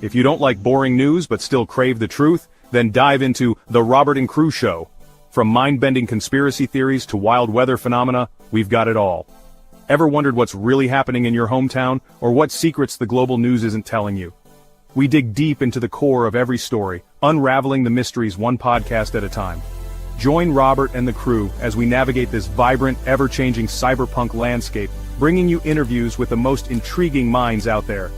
If you don't like boring news but still crave the truth, then dive into The Robert and Crew Show. From mind-bending conspiracy theories to wild weather phenomena, we've got it all. Ever wondered what's really happening in your hometown, or what secrets the global news isn't telling you? We dig deep into the core of every story, unraveling the mysteries one podcast at a time. Join Robert and the crew as we navigate this vibrant, ever-changing cyberpunk landscape, bringing you interviews with the most intriguing minds out there.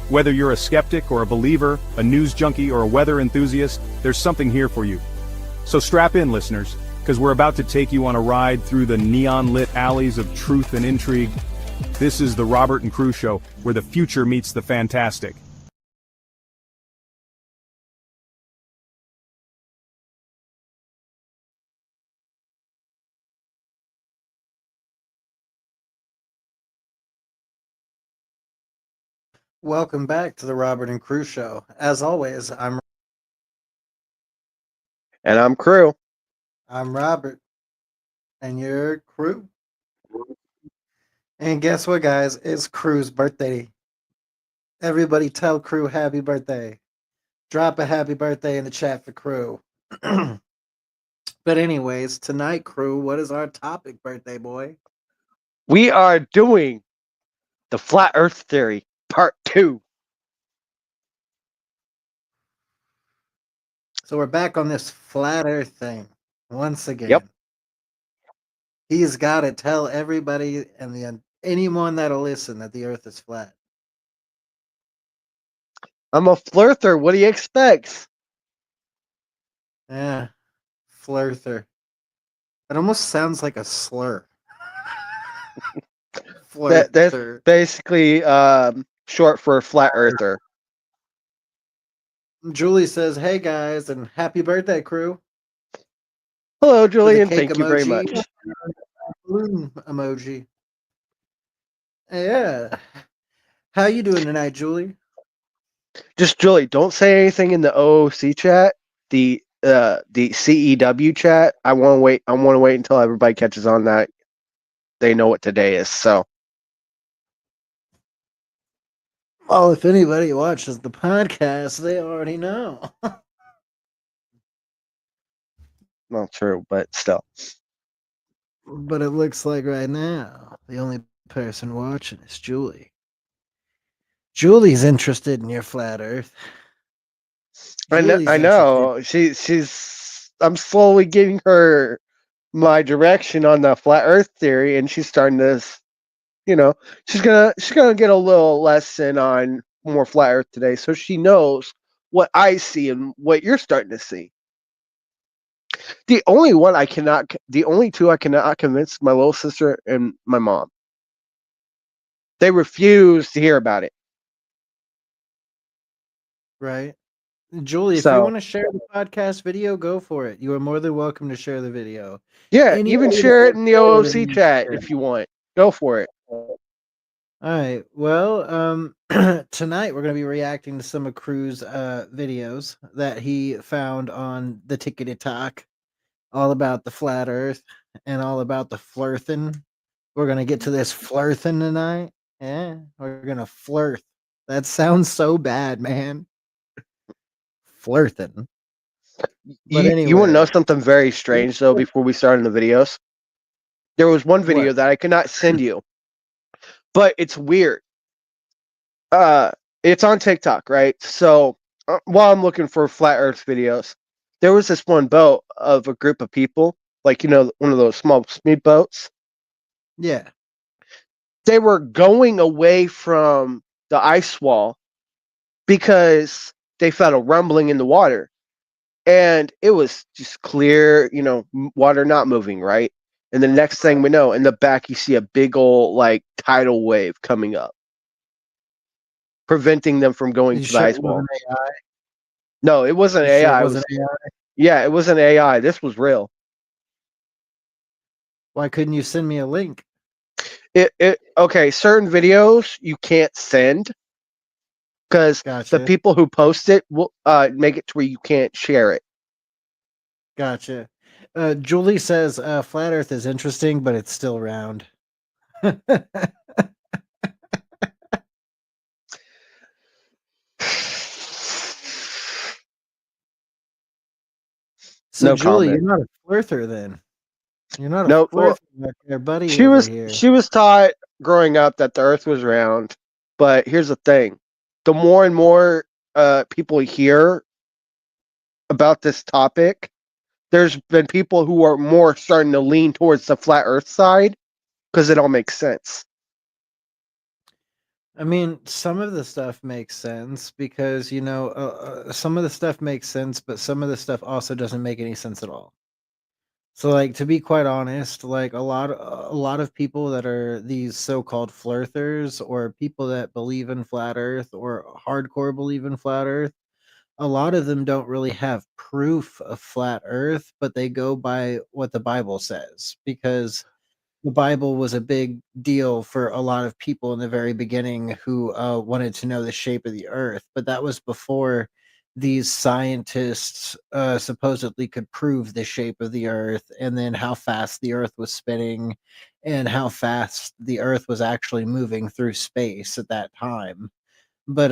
Whether you're a skeptic or a believer, a news junkie or a weather enthusiast, there's something here for you. So strap in, listeners, because we're about to take you on a ride through the neon-lit alleys of truth and intrigue. This is the Robert and Crew Show, where the future meets the fantastic. Welcome back to the Robert and Crew Show. As always, And I'm Crew. I'm Robert, and you're Crew. And guess what, guys? It's Crew's birthday. Everybody tell Crew happy birthday. Drop a happy birthday in the chat for Crew. But anyways, tonight, Crew, what is our topic, birthday boy? We are doing the Flat Earth Theory, Part 2. So we're back on this flat Earth thing once again. Yep. He's got to tell everybody and anyone that'll listen that the Earth is flat. I'm a flirter. What do you expect? Yeah, flirter. It almost sounds like a slur. That's basically short for Flat Earther. Julie says, "Hey guys, and happy birthday, Crew." Hello, Julian. Thank you very much. Balloon emoji. Yeah. How you doing tonight, Julie? Just Julie, don't say anything in the OOC chat, the CEW chat. I want to wait until everybody catches on that they know what today is. So, well, if anybody watches the podcast, they already know. not true, but still. But it looks like right now the only person watching is Julie. Julie's interested in your flat Earth. I know. She's. I'm slowly getting her my direction on the flat Earth theory, and she's starting to, she's gonna get a little lesson on more flat Earth today, so she knows what I see and what you're starting to see. The only two I cannot convince my little sister and my mom. They refuse to hear about it. Right. Julie, if you want to share the podcast video, go for it. You are more than welcome to share the video. Yeah, even share it in the OOC chat if you want. Go for it. All right. Well, tonight we're going to be reacting to some of Crew's videos that he found on the Tickety Talk, all about the flat Earth and all about the flirting. We're going to get to this flirting tonight. Yeah, we're going to flirt. That sounds so bad, man. Flirting. But anyway, you want to know something very strange though before we start in the videos? There was one video that I could not send you, but it's weird. It's on TikTok, right? So while I'm looking for flat Earth videos, there was this one boat of a group of people, like one of those small speedboats. Yeah. They were going away from the ice wall because they felt a rumbling in the water. And it was just clear, water not moving, right? And the next thing we know, in the back, you see a big old, tidal wave coming up, preventing them from going to the ice wall. No, it wasn't AI. Yeah, it wasn't AI. This was real. Why couldn't you send me a link? Okay, certain videos you can't send because the people who post it will make it to where you can't share it. Gotcha. Julie says flat Earth is interesting, but it's still round. So, No Julie, comment. you're not a flirter then. You're not a No, well, flirter back there, buddy, she over was here. she was taught growing up that the Earth was round. But here's the thing: the more and more people hear about this topic, there's been people who are more starting to lean towards the flat Earth side because it all makes sense. I mean, some of the stuff makes sense because, some of the stuff makes sense, but some of the stuff also doesn't make any sense at all. So, like, to be quite honest, like a lot of people that are these so-called flirters or people that believe in flat Earth or hardcore believe in flat Earth, a lot of them don't really have proof of flat Earth, but they go by what the Bible says because the Bible was a big deal for a lot of people in the very beginning who wanted to know the shape of the earth. But that was before these scientists supposedly could prove the shape of the earth and then how fast the earth was spinning and how fast the earth was actually moving through space at that time. But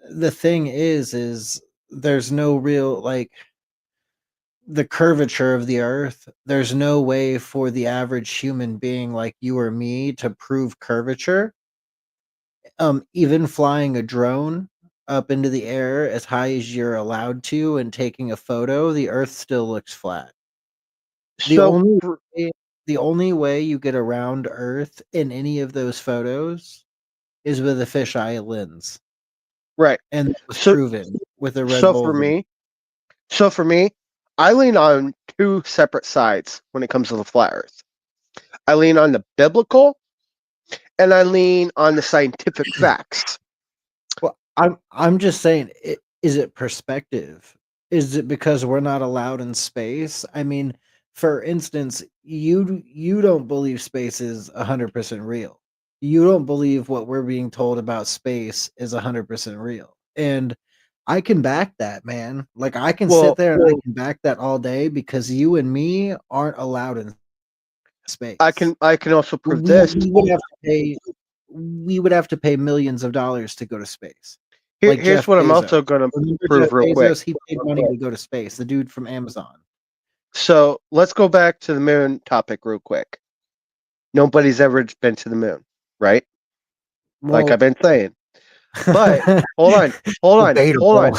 the thing is there's no real like the curvature of the earth, there's no way for the average human being like you or me to prove curvature. Even flying a drone up into the air as high as you're allowed to and taking a photo, the earth still looks flat. The So, only way, the only way you get around earth in any of those photos is with a fisheye lens. right. And that was So, proven with a Red so Bull for video. me, so for me, I lean on two separate sides when it comes to the flat Earth. I lean on the biblical, and I lean on the scientific facts. Well, I'm just saying, is it perspective? Is it because we're not allowed in space? I mean, for instance, you don't believe space is 100% real. You don't believe what we're being told about space is 100% real. And I can back that, man. Like I can sit Well, there and I can back that all day because you and me aren't allowed in I space. can I can also prove We this. we would have to pay we would have to pay millions of dollars to go to space. Like Here's Jeff what I'm Bezos. also going to Remember Jeff prove real quick. Bezos? He paid money to go to space, the dude from Amazon. So let's go back to the moon topic real quick. Nobody's ever been to the moon, right? Like I've Well, been saying. But hold debatable. on.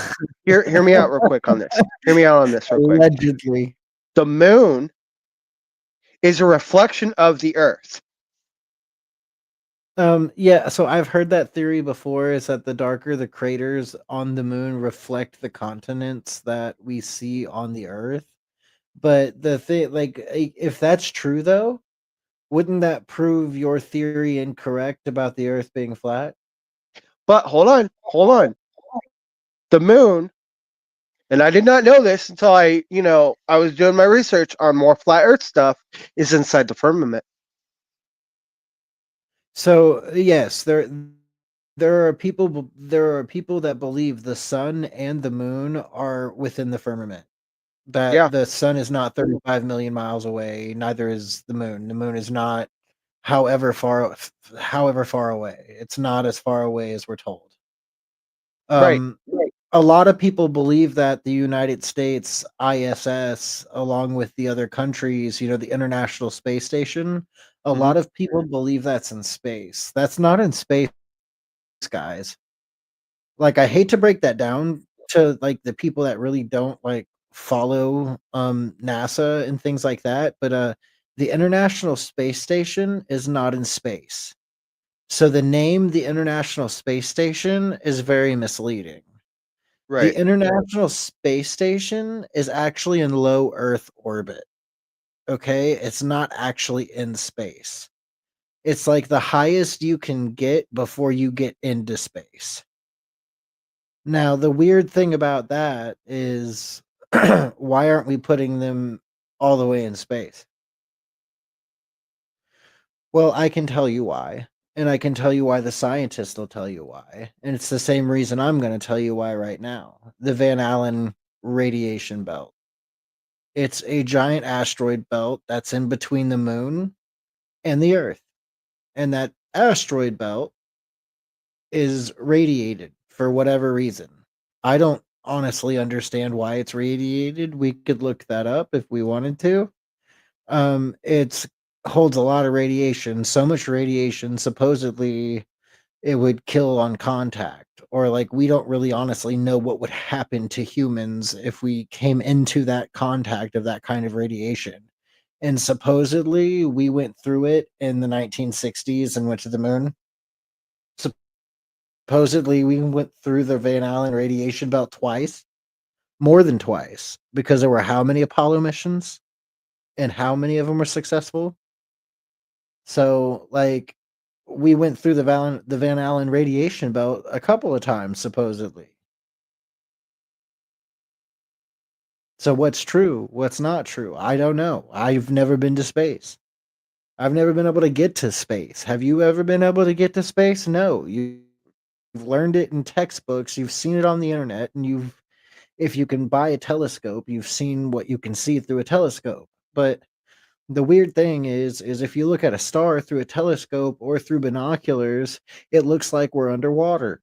Hear me out real quick on this. Hear me out on this real quick. Allegedly. The moon is a reflection of the Earth. Yeah, so I've heard that theory before is that the darker the craters on the moon reflect the continents that we see on the Earth. But the thing, like, if that's true though, wouldn't that prove your theory incorrect about the Earth being flat? But hold on. The moon, and I did not know this until I was doing my research on more flat Earth stuff, is inside the firmament. So yes, there are people that believe the sun and the moon are within the firmament. That Yeah, the sun is not 35 million miles away, neither is the moon. The moon is not however far away. It's not as far away as we're told. right. Um a lot of people believe that the United States ISS, along with the other countries, the International Space Station, a Hmm. lot of people believe that's in space. That's not in space, guys. Like, I hate to break that down to, like, the people that really don't, like, follow, NASA and things like that, but, the International Space Station is not in space. So the name, the International Space Station, is very misleading. The Right. International Space Station is actually in low Earth orbit, okay? It's not actually in space. It's like the highest you can get before you get into space. Now, the weird thing about that is why aren't we putting them all the way in space? Well, I can tell you why. And I can tell you why the scientists will tell you why. And it's the same reason I'm going to tell you why right now. The Van Allen radiation belt. It's a giant asteroid belt that's in between the moon and the Earth. And that asteroid belt is radiated for whatever reason. I don't honestly understand why it's radiated. We could look that up if we wanted to. It holds a lot of radiation, so much radiation, supposedly it would kill on contact, or like we don't really honestly know what would happen to humans if we came into that contact of that kind of radiation. And supposedly we went through it in the 1960s and went to the moon. Supposedly we went through the Van Allen radiation belt twice, more than twice, because there were how many Apollo missions and how many of them were successful? So, like, we went through the Van Allen radiation belt a couple of times, supposedly. So what's true? What's not true? I don't know. I've never been to space. I've never been able to get to space. Have you ever been able to get to space? No. You've learned it in textbooks. You've seen it on the internet, and if you can buy a telescope, you've seen what you can see through a telescope. But the weird thing is if you look at a star through a telescope or through binoculars, it looks like we're underwater.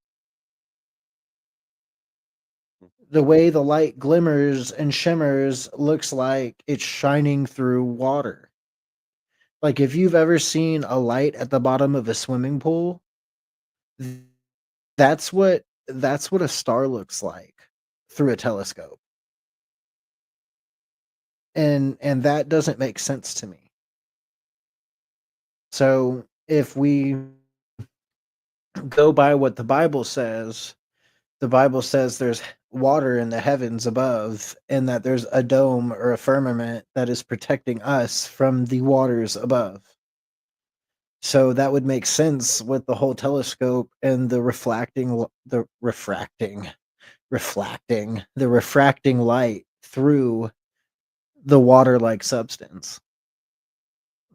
The way the light glimmers and shimmers looks like it's shining through water. Like if you've ever seen a light at the bottom of a swimming pool, that's what a star looks like through a telescope. And that doesn't make sense to me. So if we go by what the Bible says there's water in the heavens above, and that there's a dome or a firmament that is protecting us from the waters above. So that would make sense with the whole telescope and the refracting light through the water-like substance.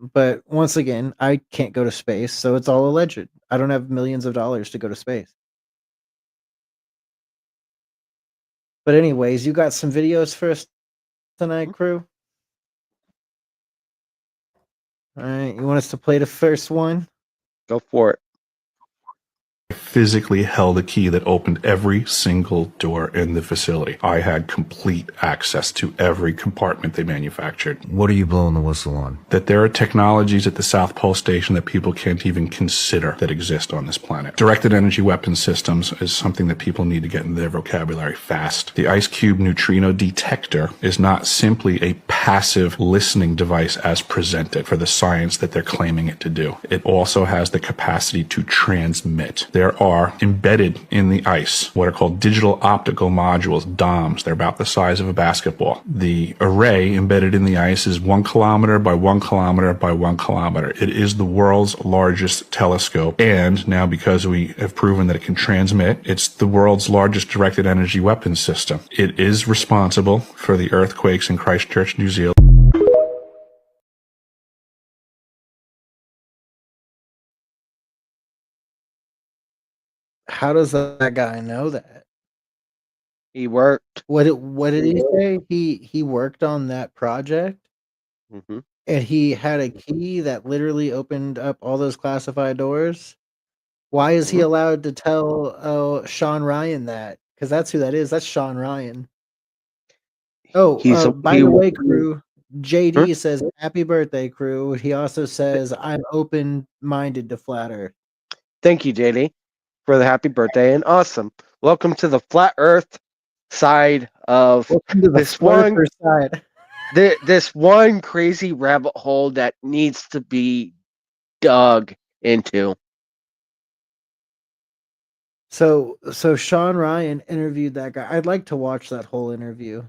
But once again, I can't go to space, so it's all alleged. I don't have millions of dollars to go to space. But anyways, you got some videos for us tonight, crew? All right, you want us to play the first one? Go for it. Physically held a key that opened every single door in the facility. I had complete access to every compartment they manufactured. What are you blowing the whistle on? That there are technologies at the South Pole Station that people can't even consider that exist on this planet. Directed energy weapon systems is something that people need to get in their vocabulary fast. The ice cube neutrino detector is not simply a passive listening device as presented for the science that they're claiming it to do. It also has the capacity to transmit. There are embedded in the ice what are called digital optical modules, DOMs. They're about the size of a basketball. The array embedded in the ice is 1 kilometer by 1 kilometer by 1 kilometer. It is the world's largest telescope, and now because we have proven that it can transmit, it's the world's largest directed energy weapons system. It is responsible for the earthquakes in Christchurch, New Zealand. How does that guy know that? He worked. What did he say? He worked on that project, Mm-hmm. and he had a key that literally opened up all those classified doors. Why is he allowed to tell Sean Ryan that? Because that's who that is. That's Sean Ryan. Oh, by the way, crew, JD says, happy birthday, crew. He also says, I'm open-minded to flat Earth. Thank you, JD, for the happy birthday, and awesome. Welcome to the flat Earth side of this one side. This one crazy rabbit hole that needs to be dug into. So Sean Ryan interviewed that guy. I'd like to watch that whole interview.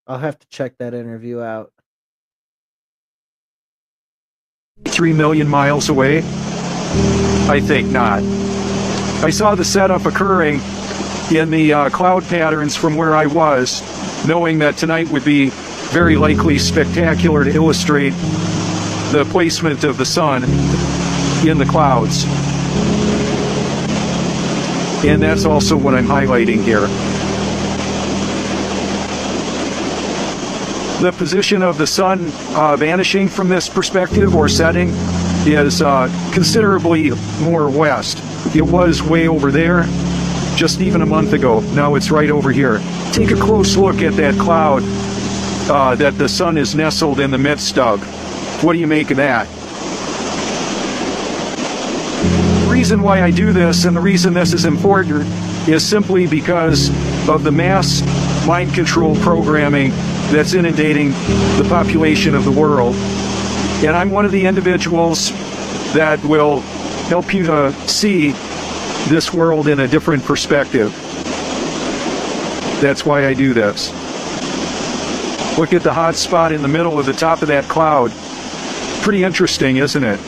I'll have to check that interview out. 3 million miles away? I think not. I saw the setup occurring in the cloud patterns from where I was, knowing that tonight would be very likely spectacular to illustrate the placement of the sun in the clouds. And that's also what I'm highlighting here. The position of the sun vanishing from this perspective or setting is considerably more west. It was way over there, just even a month ago. Now it's right over here. Take a close look at that cloud that the sun is nestled in the midst of. What do you make of that? The reason why I do this, and the reason this is important, is simply because of the mass mind control programming that's inundating the population of the world. And I'm one of the individuals that will help you to see this world in a different perspective. That's why I do this. Look at the hot spot in the middle of the top of that cloud. Pretty interesting, isn't it?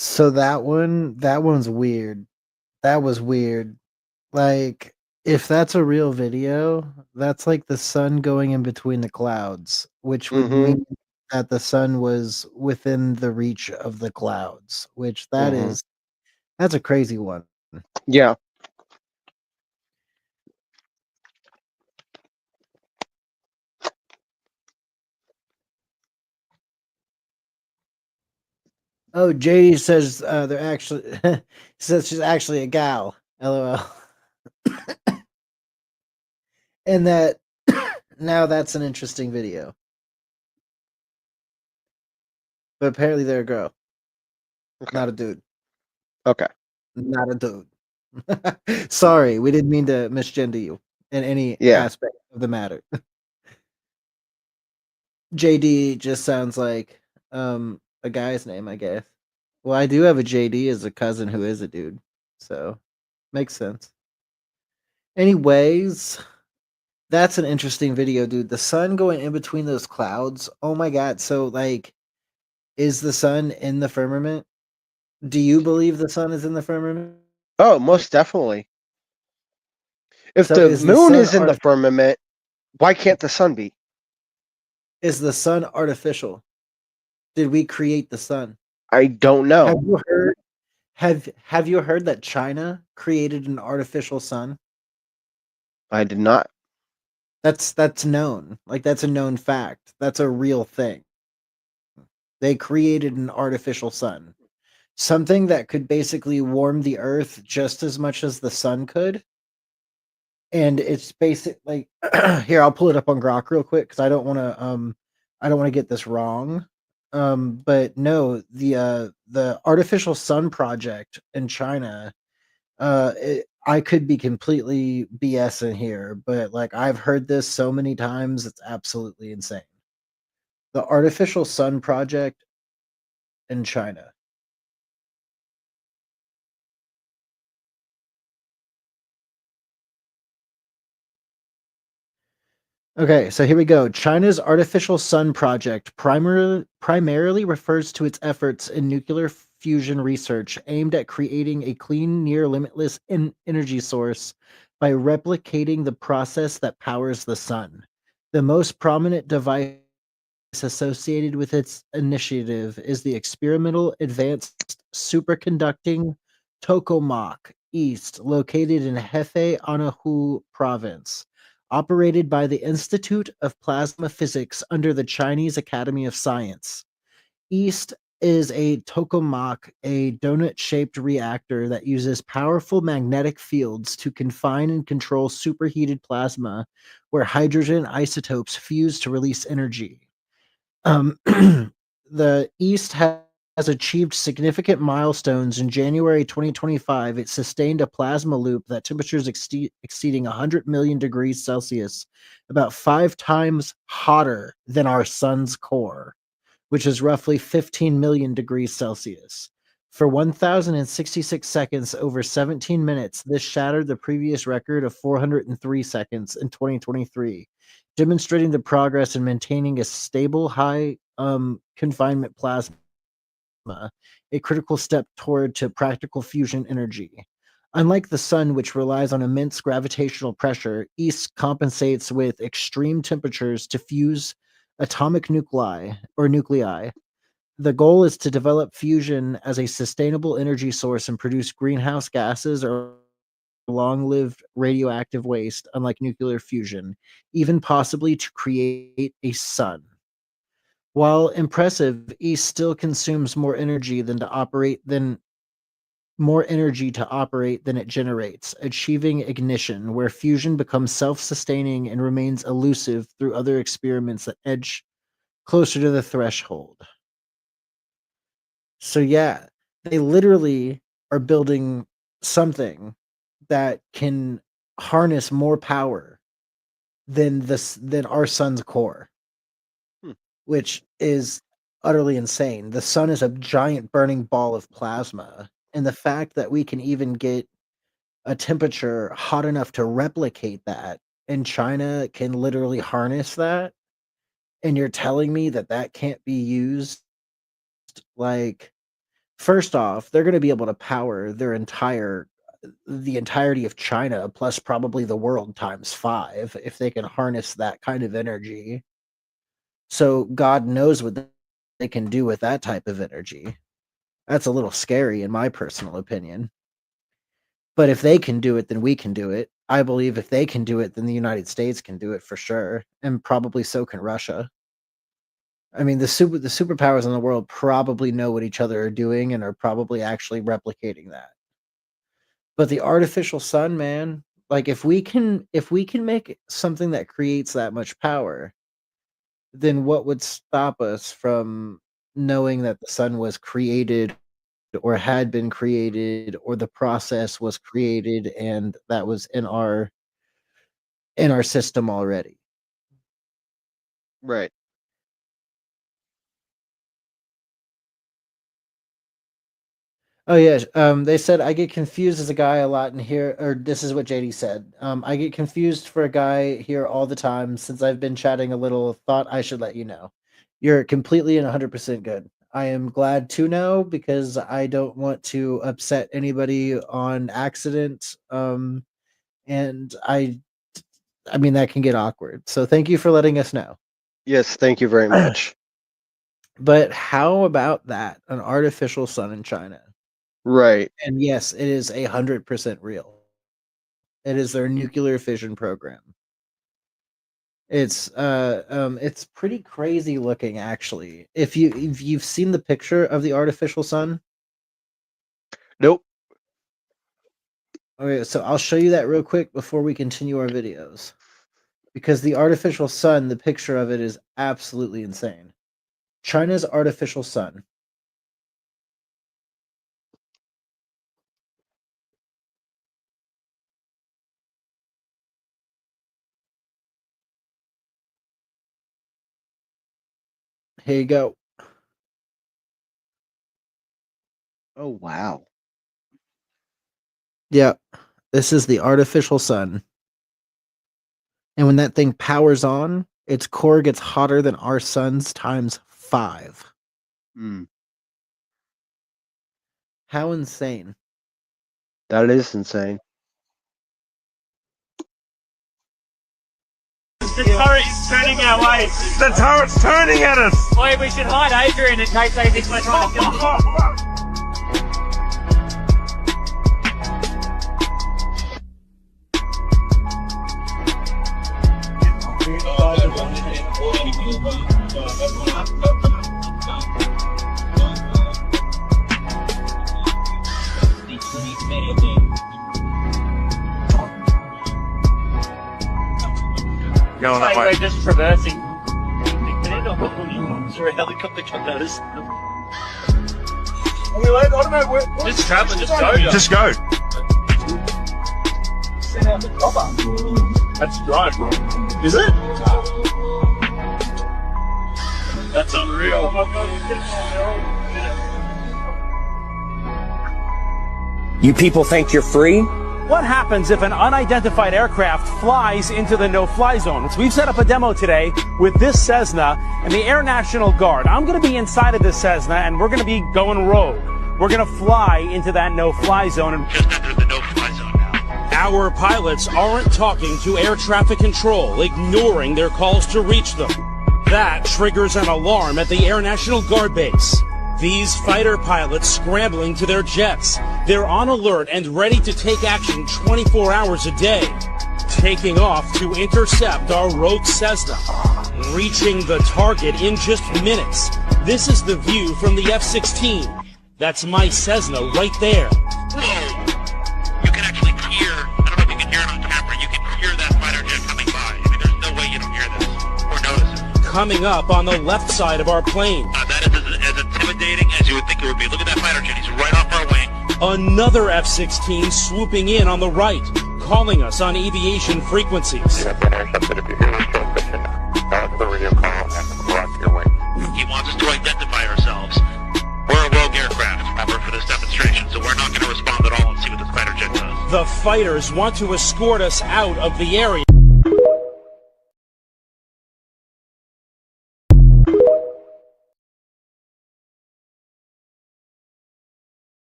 So that one's weird. That was weird. Like, if that's a real video, that's like the sun going in between the clouds, which would mean that the sun was within the reach of the clouds, which that's a crazy one. Yeah. Oh, JD says they're actually says she's actually a gal. LOL. And that now that's an interesting video. But apparently they're a girl. Okay. Not a dude. Okay. Not a dude. Sorry, we didn't mean to misgender you in any aspect of the matter. JD just sounds like a guy's name, I guess. Well, I do have a JD as a cousin who is a dude, so makes sense. Anyways, that's an interesting video, dude. The sun going in between those clouds. Oh my god. So like, is the sun in the firmament? Do you believe the sun is in the firmament? Oh, most definitely. If So the is the moon sun is in the firmament, why can't the sun be? Is the sun artificial? Did we create the sun? I don't know. Have you heard that China created an artificial sun? I did not. That's known. Like, that's a known fact. That's a real thing. They created an artificial sun. Something that could basically warm the earth just as much as the sun could. And it's basically here, I'll pull it up on Grok real quick because I don't want to get this wrong. But no, the artificial sun project in China, I could be completely BSing here, but like, I've heard this so many times, it's absolutely insane. The artificial sun project in China. Okay, so here we go. China's artificial sun project primarily refers to its efforts in nuclear fusion research aimed at creating a clean, near-limitless energy source by replicating the process that powers the sun. The most prominent device associated with its initiative is the experimental advanced superconducting tokamak East, located in Hefei, Anhui Province. Operated by the Institute of Plasma Physics under the Chinese Academy of Science. East is a tokamak, a donut-shaped reactor that uses powerful magnetic fields to confine and control superheated plasma, where hydrogen isotopes fuse to release energy. The East has achieved significant milestones. In January 2025, it sustained a plasma loop that temperatures exceeding 100 million degrees Celsius, about 5 times hotter than our sun's core, which is roughly 15 million degrees Celsius. For 1,066 seconds over 17 minutes, this shattered the previous record of 403 seconds in 2023, demonstrating the progress in maintaining a stable high confinement plasma a critical step toward to practical fusion energy. Unlike the sun, which relies on immense gravitational pressure, East compensates with extreme temperatures to fuse atomic nuclei. The goal is to develop fusion as a sustainable energy source and produce greenhouse gases or long-lived radioactive waste, unlike nuclear fusion, even possibly to create a sun. While impressive, East still consumes more energy to operate than it generates, achieving ignition, where fusion becomes self-sustaining and remains elusive through other experiments that edge closer to the threshold. So yeah, they literally are building something that can harness more power than our sun's core, which is utterly insane. The sun is a giant burning ball of plasma, and the fact that we can even get a temperature hot enough to replicate that, and China can literally harness that, and you're telling me that that can't be used, like, first off, they're going to be able to power the entirety of China plus probably the world times 5 if they can harness that kind of energy. So God knows what they can do with that type of energy. That's a little scary in my personal opinion. But if they can do it, then we can do it. I believe if they can do it, then the United States can do it for sure, and probably so can Russia. I mean, the superpowers in the world probably know what each other are doing and are probably actually replicating that. But the artificial sun, man, like if we can make something that creates that much power, then what would stop us from knowing that the sun was created or had been created or the process was created and that was in our system already? Right. Oh yeah, they said I get confused as a guy a lot in here, or this is what JD said. I get confused for a guy here all the time since I've been chatting a little. Thought I should let you know. You're completely and 100% good. I am glad to know because I don't want to upset anybody on accident. And I mean that can get awkward. So thank you for letting us know. Yes, thank you very much. But how about that? An artificial sun in China. Right. And yes, it is 100% real. It is their nuclear fission program. It's pretty crazy looking actually. If you've seen the picture of the artificial sun? Nope. Okay, so I'll show you that real quick before we continue our videos. Because the artificial sun, the picture of it is absolutely insane. China's artificial sun. Here you go. Oh wow. Yeah, this is the artificial sun. And when that thing powers on, its core gets hotter than our sun's times 5. How insane. That is insane. The turret's turning our way. The turret's turning at us! Boy, we should hide Adrian in case they think we're trying to kill him. Going that way. We're just traversing. Is there a helicopter coming at us? Are we late? I don't know. Just travel, just go. Just go. Send out the copper. That's right. Is it? That's unreal. You people think you're free? What happens if an unidentified aircraft flies into the no-fly zone? So we've set up a demo today with this Cessna and the Air National Guard. I'm going to be inside of this Cessna, and we're going to be going rogue. We're going to fly into that no-fly zone. And just entered the no-fly zone now. Our pilots aren't talking to air traffic control, ignoring their calls to reach them. That triggers an alarm at the Air National Guard base. These fighter pilots scrambling to their jets. They're on alert and ready to take action 24 hours a day. Taking off to intercept our rogue Cessna. Reaching the target in just minutes. This is the view from the F-16. That's my Cessna right there. Whoa! You can actually hear, I don't know if you can hear it on camera, you can hear that fighter jet coming by. I mean, there's no way you don't hear this or notice it. Coming up on the left side of our plane. That is as intimidating as you would think it would be. Look at that fighter jet, he's right off our wing. Another F-16 swooping in on the right, calling us on aviation frequencies. You have been intercepted. If you hear us transmission, the radio call and go out to your wing. He wants us to identify ourselves. We're a rogue aircraft, remember, for this demonstration, so we're not going to respond at all and see what this fighter jet does. The fighters want to escort us out of the area.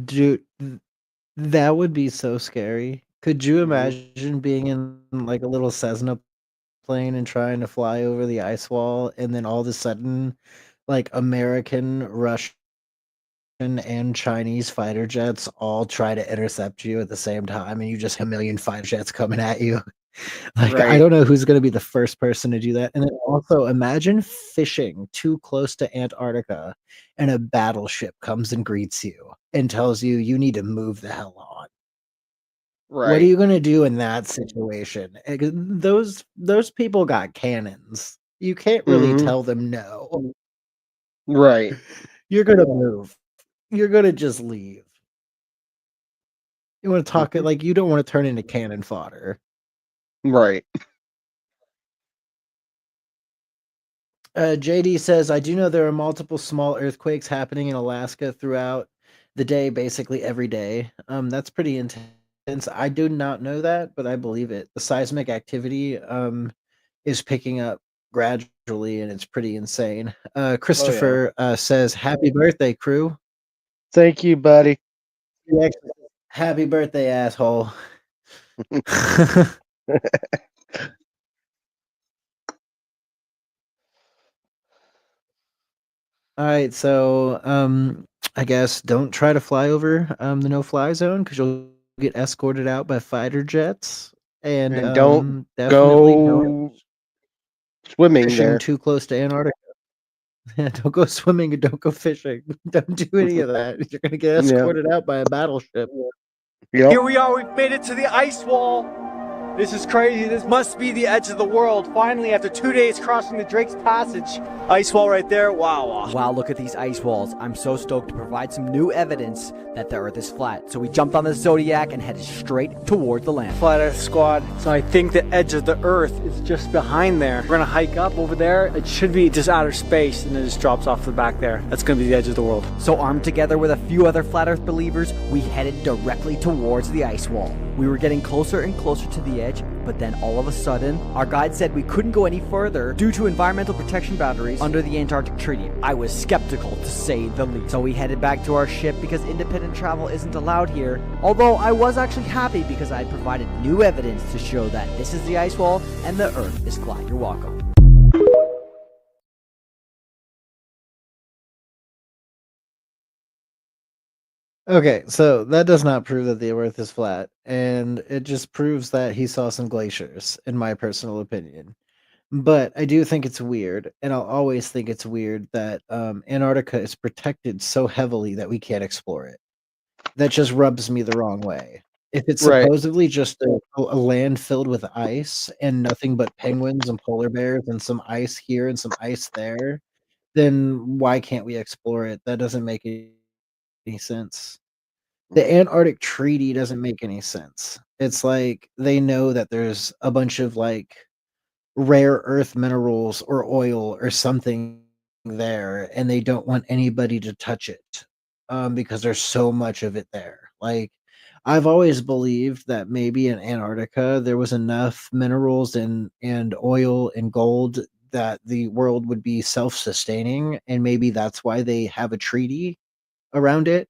Dude, that would be so scary. Could you imagine being in like a little Cessna plane and trying to fly over the ice wall, and then all of a sudden, like American, Russian, and Chinese fighter jets all try to intercept you at the same time, and you just have a million fighter jets coming at you? Like, I Right. don't know who's going to be the first person to do that. And then also imagine fishing too close to Antarctica and a battleship comes and greets you and tells you you need to move the hell on. What are Right. you going to do in that situation? 'Cause those people got cannons. You can't really Mhm. tell them no. Right. You're going to move. You're going to just leave. You want to talk it Mhm. like you don't want to turn into cannon fodder. Right. JD says, I do know there are multiple small earthquakes happening in Alaska throughout the day, basically every day. That's pretty intense. I do not know that, but I believe it. The seismic activity is picking up gradually, and it's pretty insane. Christopher says, happy birthday, crew. Thank you, buddy. Happy birthday, asshole. All right, so I guess don't try to fly over the no-fly zone because you'll get escorted out by fighter jets, and don't definitely go don't swimming fishing there. too close to Antarctica. Don't go swimming and don't go fishing. Don't do any of that. You're gonna get Yeah. escorted out by a battleship. Yep. Here we are, we've made it to the ice wall. This is crazy. This must be the edge of the world. Finally, after 2 days crossing the Drake's Passage. Ice wall right there. Wow. Wow, look at these ice walls. I'm so stoked to provide some new evidence that the Earth is flat. So we jumped on the Zodiac and headed straight towards the land. Flat Earth Squad. So I think the edge of the Earth is just behind there. We're gonna hike up over there. It should be just outer space, and it just drops off the back there. That's gonna be the edge of the world. So armed together with a few other Flat Earth believers, we headed directly towards the ice wall. We were getting closer and closer to the edge, but then all of a sudden, our guide said we couldn't go any further due to environmental protection boundaries under the Antarctic Treaty. I was skeptical, to say the least. So we headed back to our ship because independent travel isn't allowed here. Although I was actually happy because I provided new evidence to show that this is the ice wall and the Earth is flat. You're welcome. Okay, so that does not prove that the Earth is flat, and it just proves that he saw some glaciers, in my personal opinion. But I do think it's weird, and I'll always think it's weird that Antarctica is protected so heavily that we can't explore it. That just rubs me the wrong way. If it's Right. supposedly just a land filled with ice and nothing but penguins and polar bears and some ice here and some ice there, then why can't we explore it? That doesn't make any sense. The Antarctic Treaty doesn't make any sense. It's like they know that there's a bunch of like rare earth minerals or oil or something there, and they don't want anybody to touch it because there's so much of it there. Like, I've always believed that maybe in Antarctica there was enough minerals and oil and gold that the world would be self-sustaining, and maybe that's why they have a treaty around it.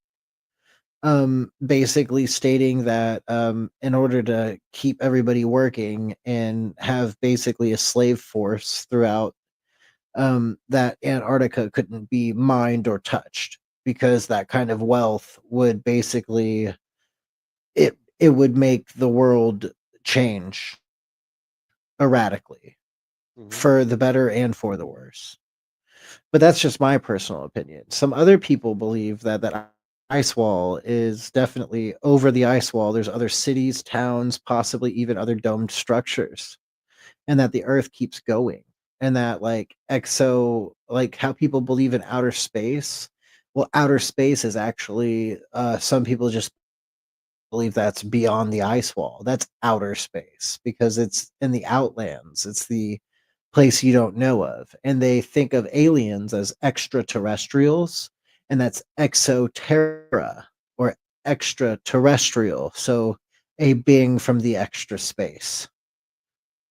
Basically stating that in order to keep everybody working and have basically a slave force throughout, that Antarctica couldn't be mined or touched because that kind of wealth would basically it would make the world change erratically for the better and for the worse. But that's just my personal opinion. Some other people believe that that ice wall is definitely over the ice wall. There's other cities, towns, possibly even other domed structures, and that the Earth keeps going, and that like how people believe in outer space. Well, outer space is actually some people just believe that's beyond the ice wall. That's outer space because it's in the outlands. It's the place you don't know of. And they think of aliens as extraterrestrials, and that's exoterra or extraterrestrial. So a being from the extra space.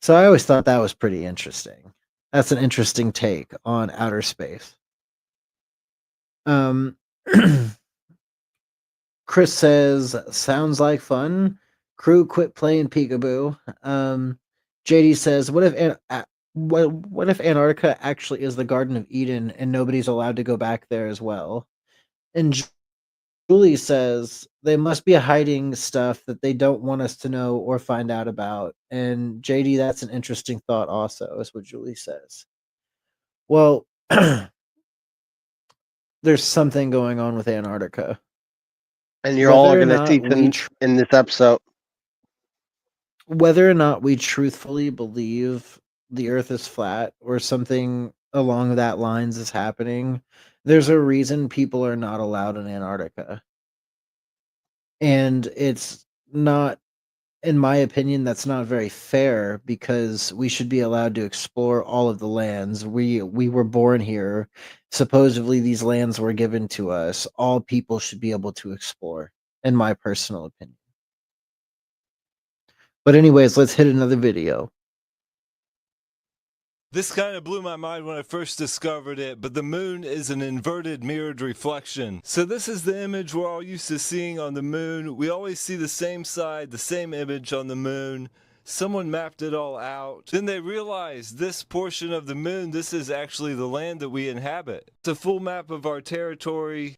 So I always thought that was pretty interesting. That's an interesting take on outer space. Um Chris says, "Sounds like fun. Crew, quit playing peekaboo." JD says, what if Antarctica actually is the Garden of Eden and nobody's allowed to go back there as well?" And Julie says, "They must be hiding stuff that they don't want us to know or find out about." And JD, that's an interesting thought also, is what Julie says. Well, there's something going on with Antarctica. And you're all Whether or going to see not we in this episode. whether or not we truthfully believe the earth is flat or something along that lines is happening, there's a reason people are not allowed in Antarctica. And it's not, in my opinion, that's not very fair because we should be allowed to explore all of the lands. We were born here. Supposedly these lands were given to us. All people should be able to explore, in my personal opinion. But anyways, let's hit another video. This kind of blew my mind when I first discovered it, but the moon is an inverted mirrored reflection. So this is the image we're all used to seeing on the moon. We always see the same side, the same image on the moon. Someone mapped it all out. Then they realized this portion of the moon, this is actually the land that we inhabit. It's a full map of our territory.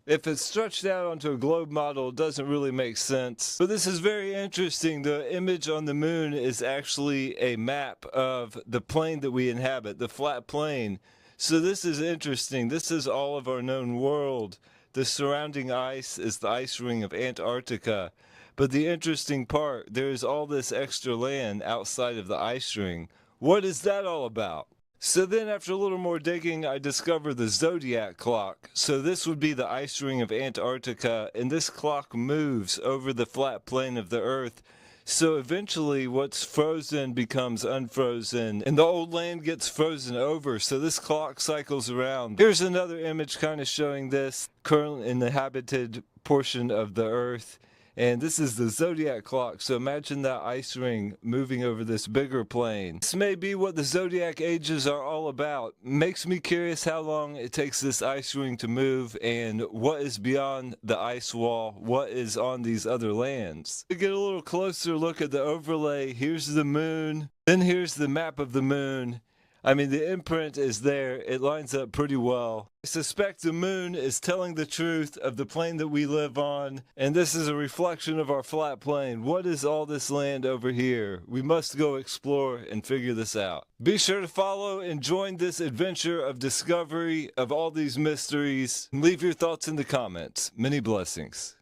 If it's stretched out onto a globe model, it doesn't really make sense. But this is very interesting. The image on the moon is actually a map of the plane that we inhabit, the flat plane. So this is interesting. This is all of our known world. The surrounding ice is the ice ring of Antarctica. But the interesting part, there is all this extra land outside of the ice ring. What is that all about? So then after a little more digging, I discovered the zodiac clock. So this would be the ice ring of Antarctica, and this clock moves over the flat plane of the Earth. So eventually what's frozen becomes unfrozen, and the old land gets frozen over, so this clock cycles around. Here's another image kind of showing this, currently inhabited portion of the Earth. And this is the zodiac clock, so imagine that ice ring moving over this bigger plane. This may be what the zodiac ages are all about. Makes me curious how long it takes this ice ring to move and what is beyond the ice wall, what is on these other lands. To get a little closer look at the overlay, here's the moon, then here's the map of the moon. I mean, the imprint is there. It lines up pretty well. I suspect the moon is telling the truth of the plane that we live on, and this is a reflection of our flat plane. What is all this land over here? We must go explore and figure this out. Be sure to follow and join this adventure of discovery of all these mysteries. Leave your thoughts in the comments. Many blessings.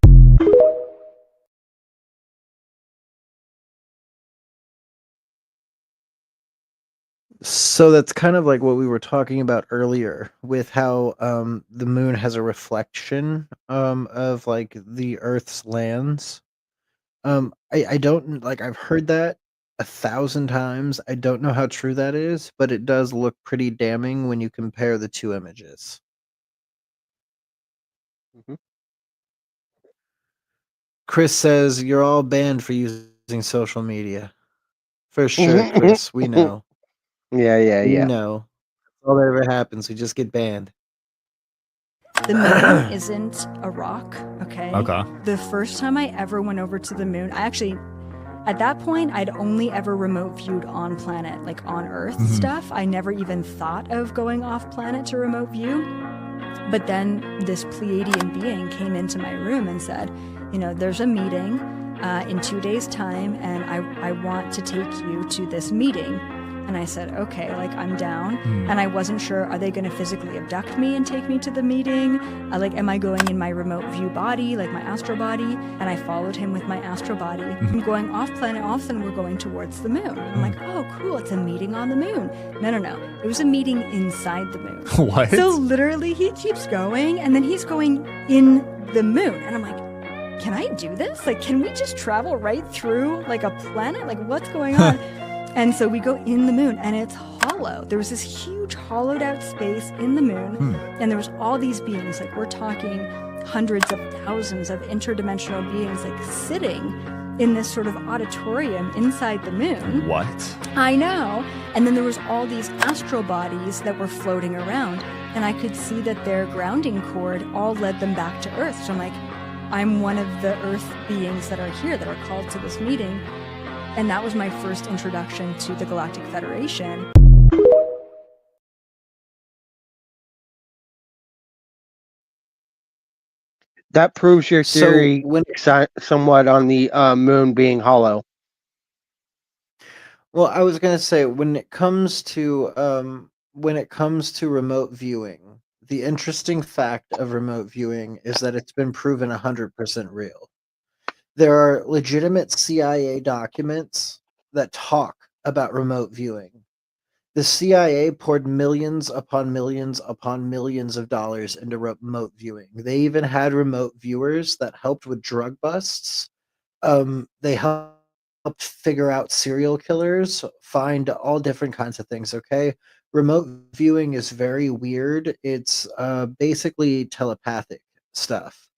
So that's kind of like what we were talking about earlier with how the moon has a reflection of like the Earth's lands. I don't like I've heard that 1,000 times. I don't know how true that is, but it does look pretty damning when you compare the two images. Chris says you're all banned for using social media. For sure, Chris. We know. Yeah. We know. All that ever happens, we just get banned. The moon isn't a rock, okay? Okay. The first time I ever went over to the moon, at that point, I'd only ever remote viewed on planet, like on Earth stuff. I never even thought of going off planet to remote view. But then this Pleiadian being came into my room and said, there's a meeting in 2 days' time, and I want to take you to this meeting. And I said, okay, I'm down. And I wasn't sure, are they going to physically abduct me and take me to the meeting? Am I going in my remote view body, like my astral body? And I followed him with my astral body. I'm going off planet, all of a sudden we're going towards the moon. I'm like, oh, cool, it's a meeting on the moon. No. It was a meeting inside the moon. What? So literally he keeps going, and then he's going in the moon. And I'm like, can I do this? Can we just travel right through a planet? What's going on? And so we go in the moon, and it's hollow. There was this huge hollowed out space in the moon, and there was all these beings. We're talking hundreds of thousands of interdimensional beings, sitting in this sort of auditorium inside the moon. What? I know. And then there was all these astral bodies that were floating around, and I could see that their grounding cord all led them back to Earth. So I'm like, I'm one of the Earth beings that are here, that are called to this meeting. And that was my first introduction to the Galactic Federation. That proves your theory So somewhat on the moon being hollow. Well, I was gonna say when it comes to remote viewing, the interesting fact of remote viewing is that it's been proven 100% real. There are legitimate CIA documents that talk about remote viewing. The CIA poured millions upon millions upon millions of dollars into remote viewing. They even had remote viewers that helped with drug busts. They helped figure out serial killers, find all different kinds of things, okay? Remote viewing is very weird. It's basically telepathic stuff.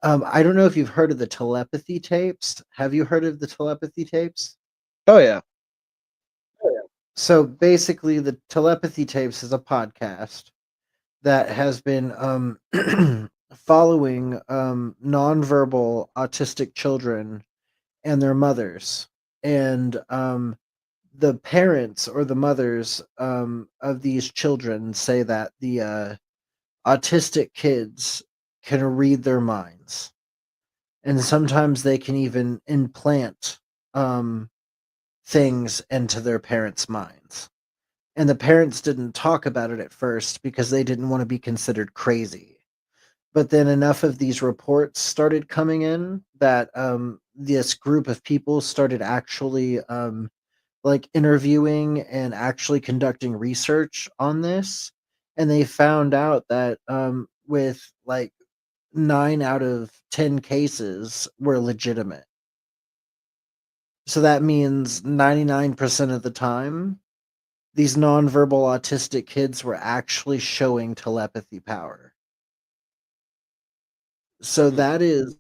I don't know if you've heard of the telepathy tapes. Have you heard of the telepathy tapes? Oh, yeah. So basically, the telepathy tapes is a podcast that has been following nonverbal autistic children and their mothers. And the parents or the mothers of these children say that the autistic kids can read their minds. And sometimes they can even implant things into their parents' minds. And the parents didn't talk about it at first because they didn't want to be considered crazy. But then enough of these reports started coming in that this group of people started actually interviewing and actually conducting research on this. And they found out that with 9 out of 10 cases were legitimate. So that means 99% of the time, these nonverbal autistic kids were actually showing telepathy power. So that is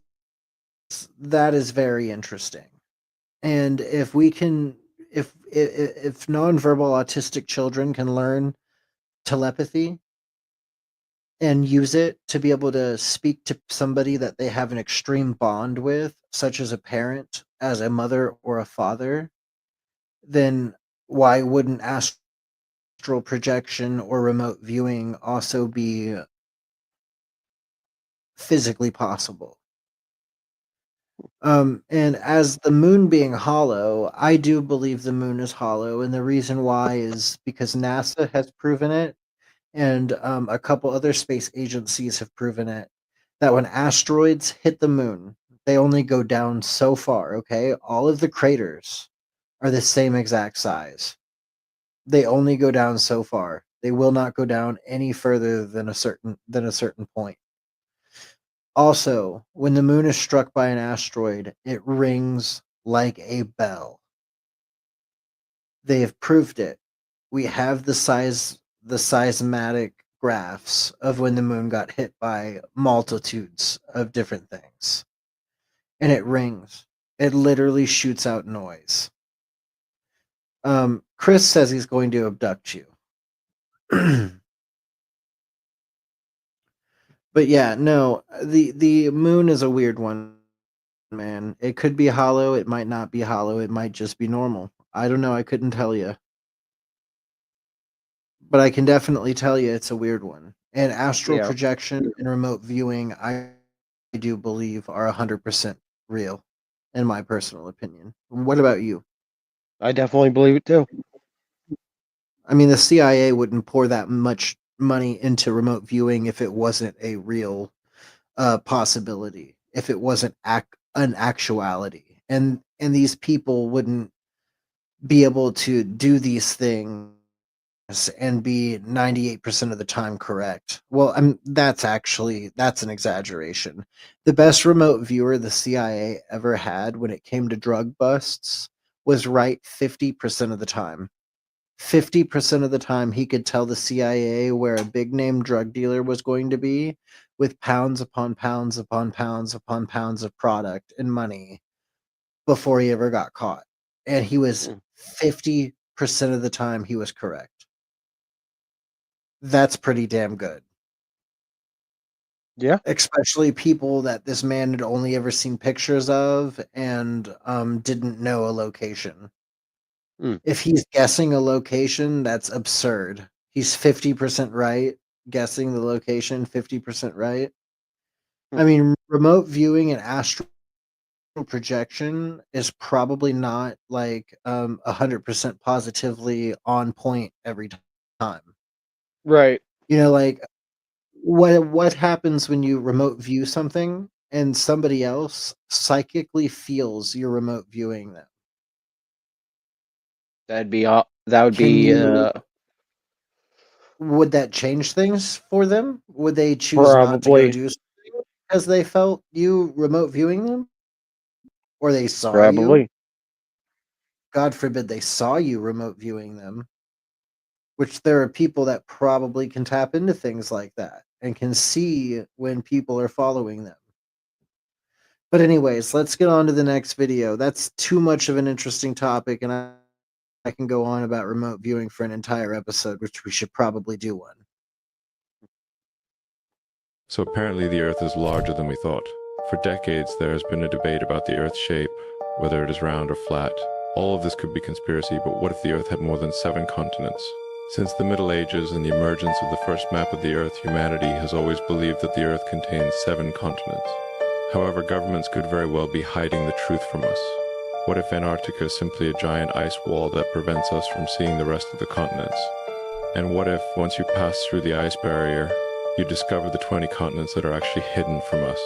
very interesting. And if nonverbal autistic children can learn telepathy and use it to be able to speak to somebody that they have an extreme bond with, such as a parent, as a mother or a father, then why wouldn't astral projection or remote viewing also be physically possible? And as the moon being hollow, I do believe the moon is hollow, and the reason why is because NASA has proven it, and a couple other space agencies have proven it, that when asteroids hit the moon, they only go down so far, okay? All of the craters are the same exact size. They only go down so far. They will not go down any further than a certain point. Also, when the moon is struck by an asteroid, it rings like a bell. They have proved it. We have the seismic graphs of when the moon got hit by multitudes of different things. and it rings. It literally shoots out noise. Chris says he's going to abduct you. But yeah, no, the moon is a weird one, man. It could be hollow, it might not be hollow, it might just be normal. I don't know, I couldn't tell you. But I can definitely tell you it's a weird one. And astral Yeah. projection and remote viewing, I do believe are 100% real, in my personal opinion. What about you? I definitely believe it too. I mean, the CIA wouldn't pour that much money into remote viewing if it wasn't a real possibility, if it wasn't an actuality, and these people wouldn't be able to do these things and be 98% of the time correct. Well, that's an exaggeration. The best remote viewer the CIA ever had when it came to drug busts was right 50% of the time. 50% of the time he could tell the CIA where a big name drug dealer was going to be with pounds upon pounds upon pounds upon pounds of product and money before he ever got caught. And he was 50% of the time he was correct. That's pretty damn good. Yeah. Especially people that this man had only ever seen pictures of and didn't know a location. If he's guessing a location, that's absurd. He's 50% right, guessing the location, 50% right. I mean, remote viewing and astral projection is probably not like 100% positively on point every time. Right. You know, like what happens when you remote view something and somebody else psychically feels you're remote viewing them? That would Can be you Would that change things for them? Would they choose not to go probably do something because they felt you remote viewing them? Or they saw you? probably. God forbid they saw you remote viewing them, which there are people that probably can tap into things like that and can see when people are following them. But anyways, let's get on to the next video. That's too much of an interesting topic, and I can go on about remote viewing for an entire episode, which we should probably do one. So apparently the Earth is larger than we thought. For decades there has been a debate about the Earth's shape, whether it is round or flat. All of this could be conspiracy, but what if the Earth had more than 7 continents? Since the Middle Ages and the emergence of the first map of the Earth, humanity has always believed that the Earth contains 7 continents. However, governments could very well be hiding the truth from us. What if Antarctica is simply a giant ice wall that prevents us from seeing the rest of the continents? And what if, once you pass through the ice barrier, you discover the 20 continents that are actually hidden from us?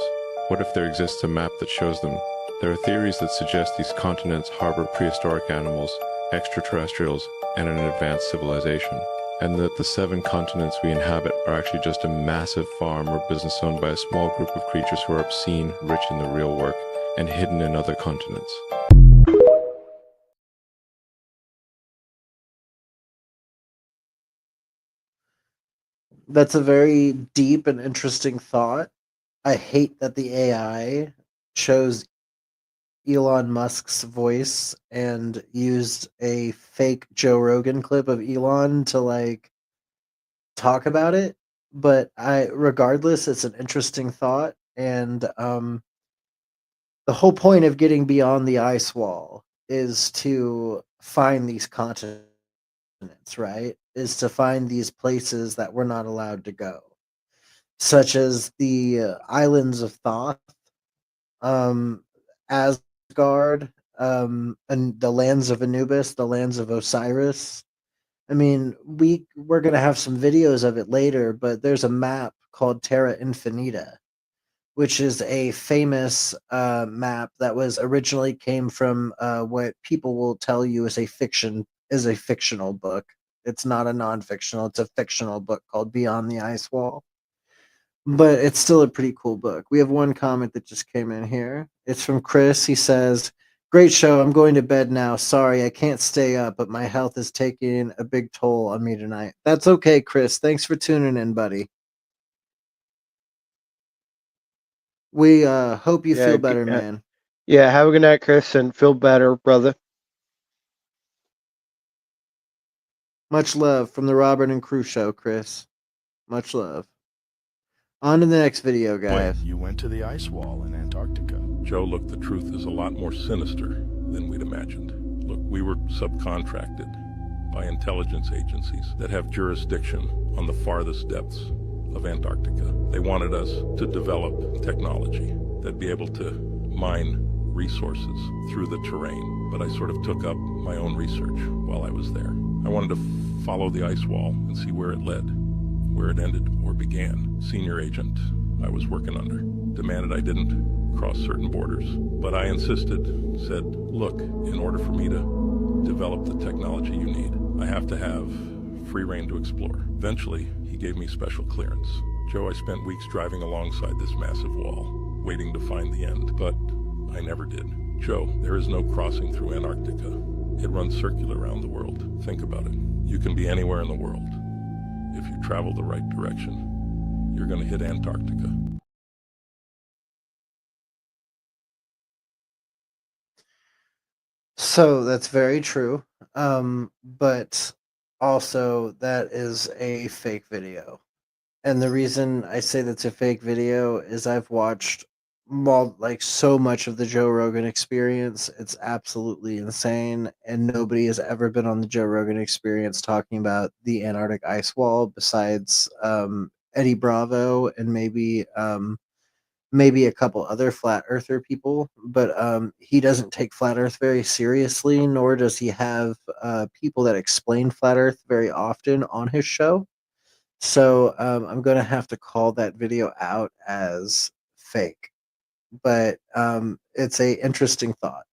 What if there exists a map that shows them? There are theories that suggest these continents harbor prehistoric animals, extraterrestrials, and an advanced civilization, and that the 7 continents we inhabit are actually just a massive farm or business owned by a small group of creatures who are obscene, rich in the real work, and hidden in other continents. That's a very deep and interesting thought. I hate that the AI chose Elon Musk's voice and used a fake Joe Rogan clip of Elon to like talk about it. But regardless, it's an interesting thought, and the whole point of getting beyond the ice wall is to find these continents, right? Is to find these places that we're not allowed to go, such as the islands of Thoth, Asgard, and the lands of Anubis, the lands of Osiris. I mean, we're gonna have some videos of it later, but there's a map called Terra Infinita, which is a famous map that was originally came from what people will tell you is a fictional book. It's not a non-fictional; it's a fictional book called Beyond the Ice Wall. But it's still a pretty cool book. We have one comment that just came in here. It's from Chris. He says, "Great show. I'm going to bed now. Sorry, I can't stay up, but my health is taking a big toll on me tonight." That's okay, Chris. Thanks for tuning in, buddy. We hope you feel better, man. Yeah, have a good night, Chris, and feel better, brother. Much love from the Robert and Crew Show, Chris. Much love. On to the next video, guys. You went to the ice wall in Antarctica. Joe, look, the truth is a lot more sinister than we'd imagined. Look, we were subcontracted by intelligence agencies that have jurisdiction on the farthest depths of Antarctica. They wanted us to develop technology that'd be able to mine resources through the terrain, but I sort of took up my own research while I was there. I wanted to follow the ice wall and see where it led, where it ended or began. Senior agent I was working under demanded I didn't cross certain borders, but I insisted, said, look, in order for me to develop the technology you need, I have to have free rein to explore. Eventually, he gave me special clearance. Joe, I spent weeks driving alongside this massive wall, waiting to find the end, but I never did. Joe, there is no crossing through Antarctica. It runs circular around the world. Think about it. You can be anywhere in the world. If you travel the right direction, you're going to hit Antarctica. So that's very true. But also that is a fake video. And the reason I say that's a fake video is I've watched so much of the Joe Rogan Experience. It's absolutely insane, and nobody has ever been on the Joe Rogan Experience talking about the Antarctic ice wall besides Eddie Bravo and maybe a couple other flat earther people, but he doesn't take flat earth very seriously, nor does he have people that explain flat earth very often on his show. So I'm going to have to call that video out as fake, but it's a interesting thought.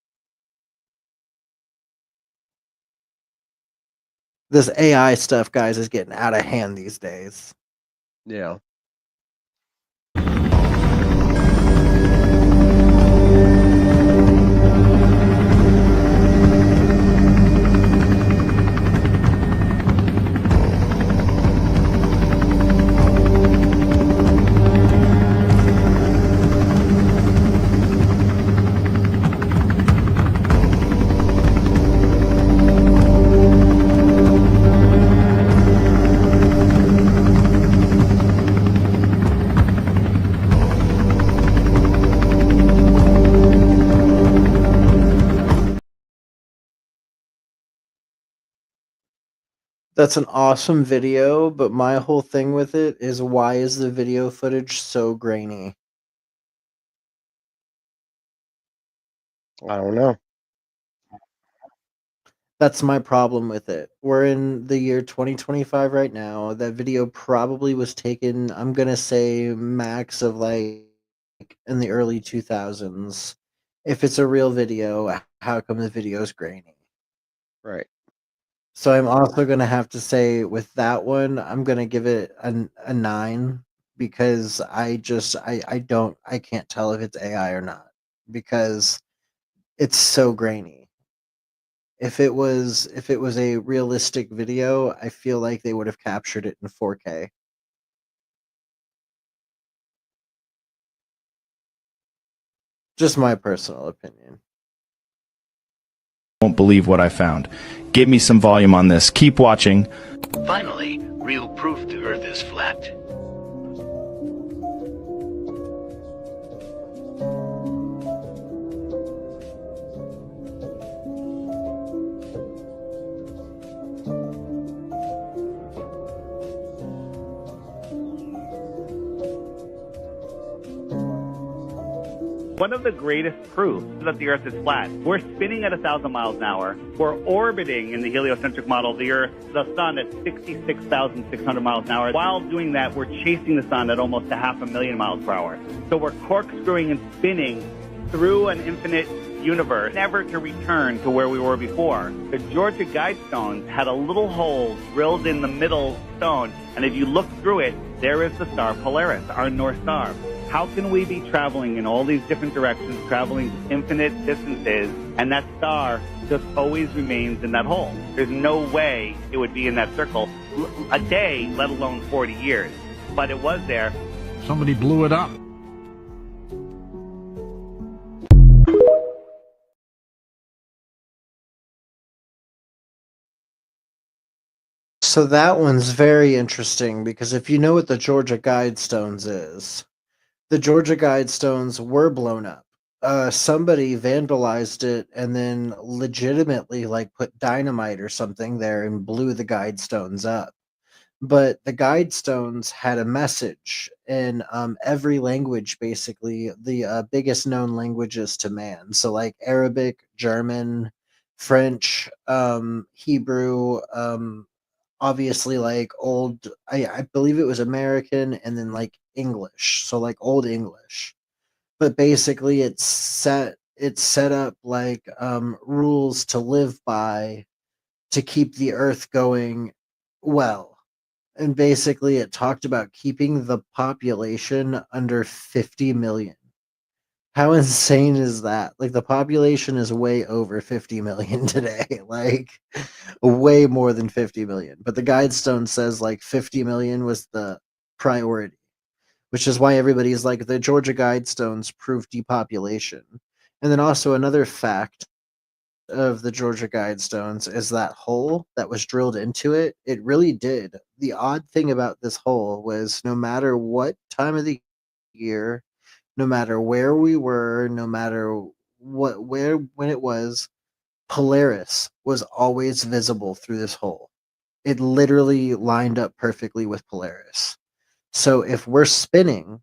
This AI stuff, guys, is getting out of hand these days. Yeah. That's an awesome video, but my whole thing with it is, why is the video footage so grainy? I don't know. That's my problem with it. We're in the year 2025 right now. That video probably was taken, I'm going to say, max of in the early 2000s. If it's a real video, how come the video's grainy? Right. So I'm also going to have to say with that one, I'm going to give it a 9, because I can't tell if it's AI or not, because it's so grainy. If it was a realistic video, I feel like they would have captured it in 4K. Just my personal opinion. Won't believe what I found. Give me some volume on this. Keep watching. Finally, real proof the Earth is flat. One of the greatest proofs that the Earth is flat. We're spinning at 1,000 miles an hour. We're orbiting in the heliocentric model of the Earth, the Sun at 66,600 miles an hour. While doing that, we're chasing the Sun at almost 500,000 miles per hour. So we're corkscrewing and spinning through an infinite universe, never to return to where we were before. The Georgia Guidestones had a little hole drilled in the middle stone, and if you look through it, there is the star Polaris, our North Star. How can we be traveling in all these different directions, traveling infinite distances, and that star just always remains in that hole? There's no way it would be in that circle a day, let alone 40 years. But it was there. Somebody blew it up. So that one's very interesting because if you know what the Georgia Guidestones is, the Georgia Guidestones were blown up. Somebody vandalized it and then legitimately like put dynamite or something there and blew the Guidestones up. But the Guidestones had a message in every language, basically the biggest known languages to man. So like Arabic, German, French, Hebrew, obviously like old I believe it was American and then like English, so like old English. But basically it's set up like rules to live by to keep the earth going well. And basically it talked about keeping the population under 50 million. How insane is that? Like the population is way over 50 million today. Like way more than 50 million. But the Guidestone says like 50 million was the priority, which is why everybody's like the Georgia Guidestones prove depopulation. And then also another fact of the Georgia Guidestones is that hole that was drilled into it. It really did. The odd thing about this hole was no matter what time of the year, no matter where we were, no matter when it was, Polaris was always visible through this hole. It literally lined up perfectly with Polaris. So if we're spinning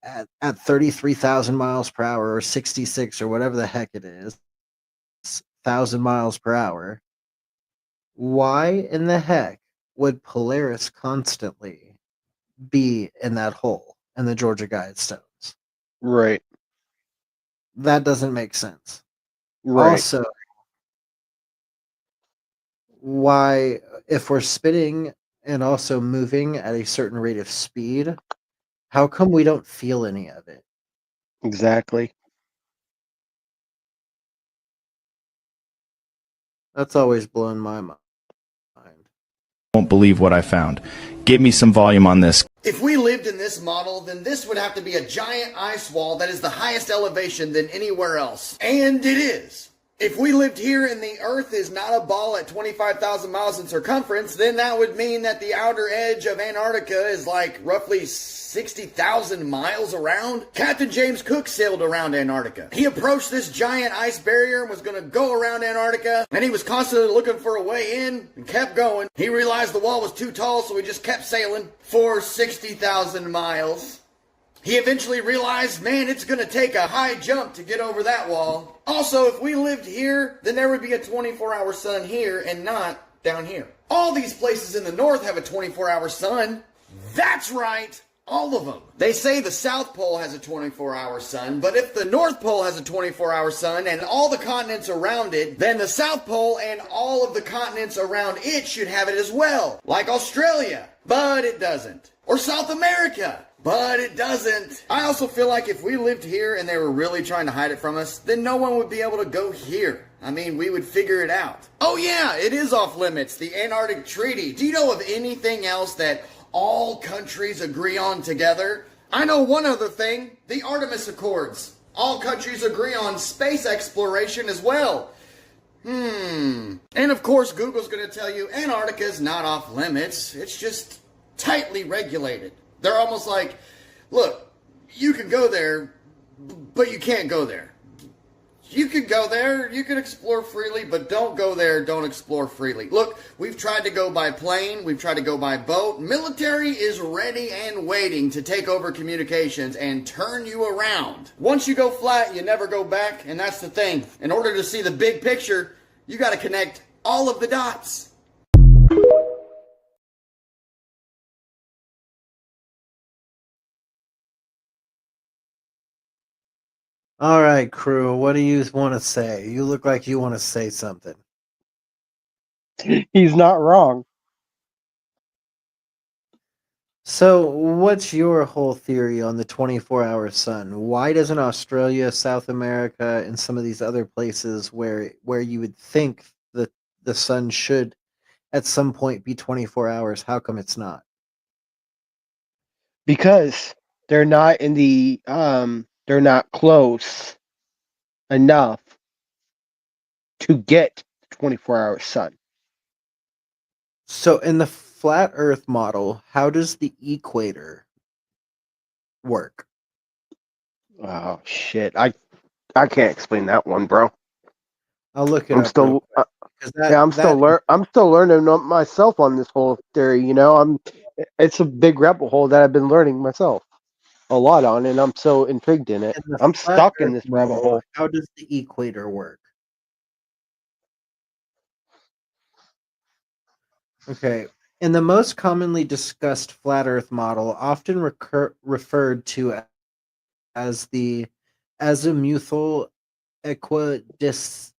at 33,000 miles per hour or 66 or whatever the heck it is, 1,000 miles per hour, why in the heck would Polaris constantly be in that hole in the Georgia Guidestones? Right. That doesn't make sense. Right. Also, why, if we're spinning and also moving at a certain rate of speed, how come we don't feel any of it? Exactly. That's always blown my mind. Won't believe what I found. Give me some volume on this. If we lived in this model, then this would have to be a giant ice wall that is the highest elevation than anywhere else. And it is. If we lived here and the Earth is not a ball at 25,000 miles in circumference, then that would mean that the outer edge of Antarctica is like roughly 60,000 miles around. Captain James Cook sailed around Antarctica. He approached this giant ice barrier and was going to go around Antarctica, and he was constantly looking for a way in and kept going. He realized the wall was too tall, so he just kept sailing for 60,000 miles. He eventually realized, man, it's going to take a high jump to get over that wall. Also, if we lived here, then there would be a 24-hour sun here and not down here. All these places in the north have a 24-hour sun. That's right. All of them. They say the South Pole has a 24-hour sun, but if the North Pole has a 24-hour sun and all the continents around it, then the South Pole and all of the continents around it should have it as well. Like Australia. But it doesn't. Or South America. But it doesn't. I also feel like if we lived here and they were really trying to hide it from us, then no one would be able to go here. I mean, we would figure it out. Oh yeah, it is off limits, the Antarctic Treaty. Do you know of anything else that all countries agree on together? I know one other thing, the Artemis Accords. All countries agree on space exploration as well. And of course, Google's going to tell you Antarctica is not off limits. It's just tightly regulated. They're almost like, look, you can go there, but you can't go there. You can go there, you can explore freely, but don't go there, don't explore freely. Look, we've tried to go by plane, we've tried to go by boat. Military is ready and waiting to take over communications and turn you around. Once you go flat, you never go back, and that's the thing. In order to see the big picture, you got to connect all of the dots. All right, crew, what do you want to say? You look like you want to say something. He's not wrong. So, what's your whole theory on the 24-hour sun? Why doesn't Australia, South America, and some of these other places where you would think that the sun should at some point be 24 hours, how come it's not? Because they're not in the they're not close enough to get 24-hour sun. So in the flat Earth model, how does the equator work? Oh shit! I can't explain that one, bro. I'll look it I'm up real still quick because yeah, that I'm still learning myself on this whole theory. It's a big rabbit hole that I've been learning myself a lot on, and I'm so intrigued in it. in the I'm flat stuck in Earth this rabbit model, hole. how does the equator work? Okay. In the most commonly discussed flat Earth model, often referred to as the azimuthal equidistant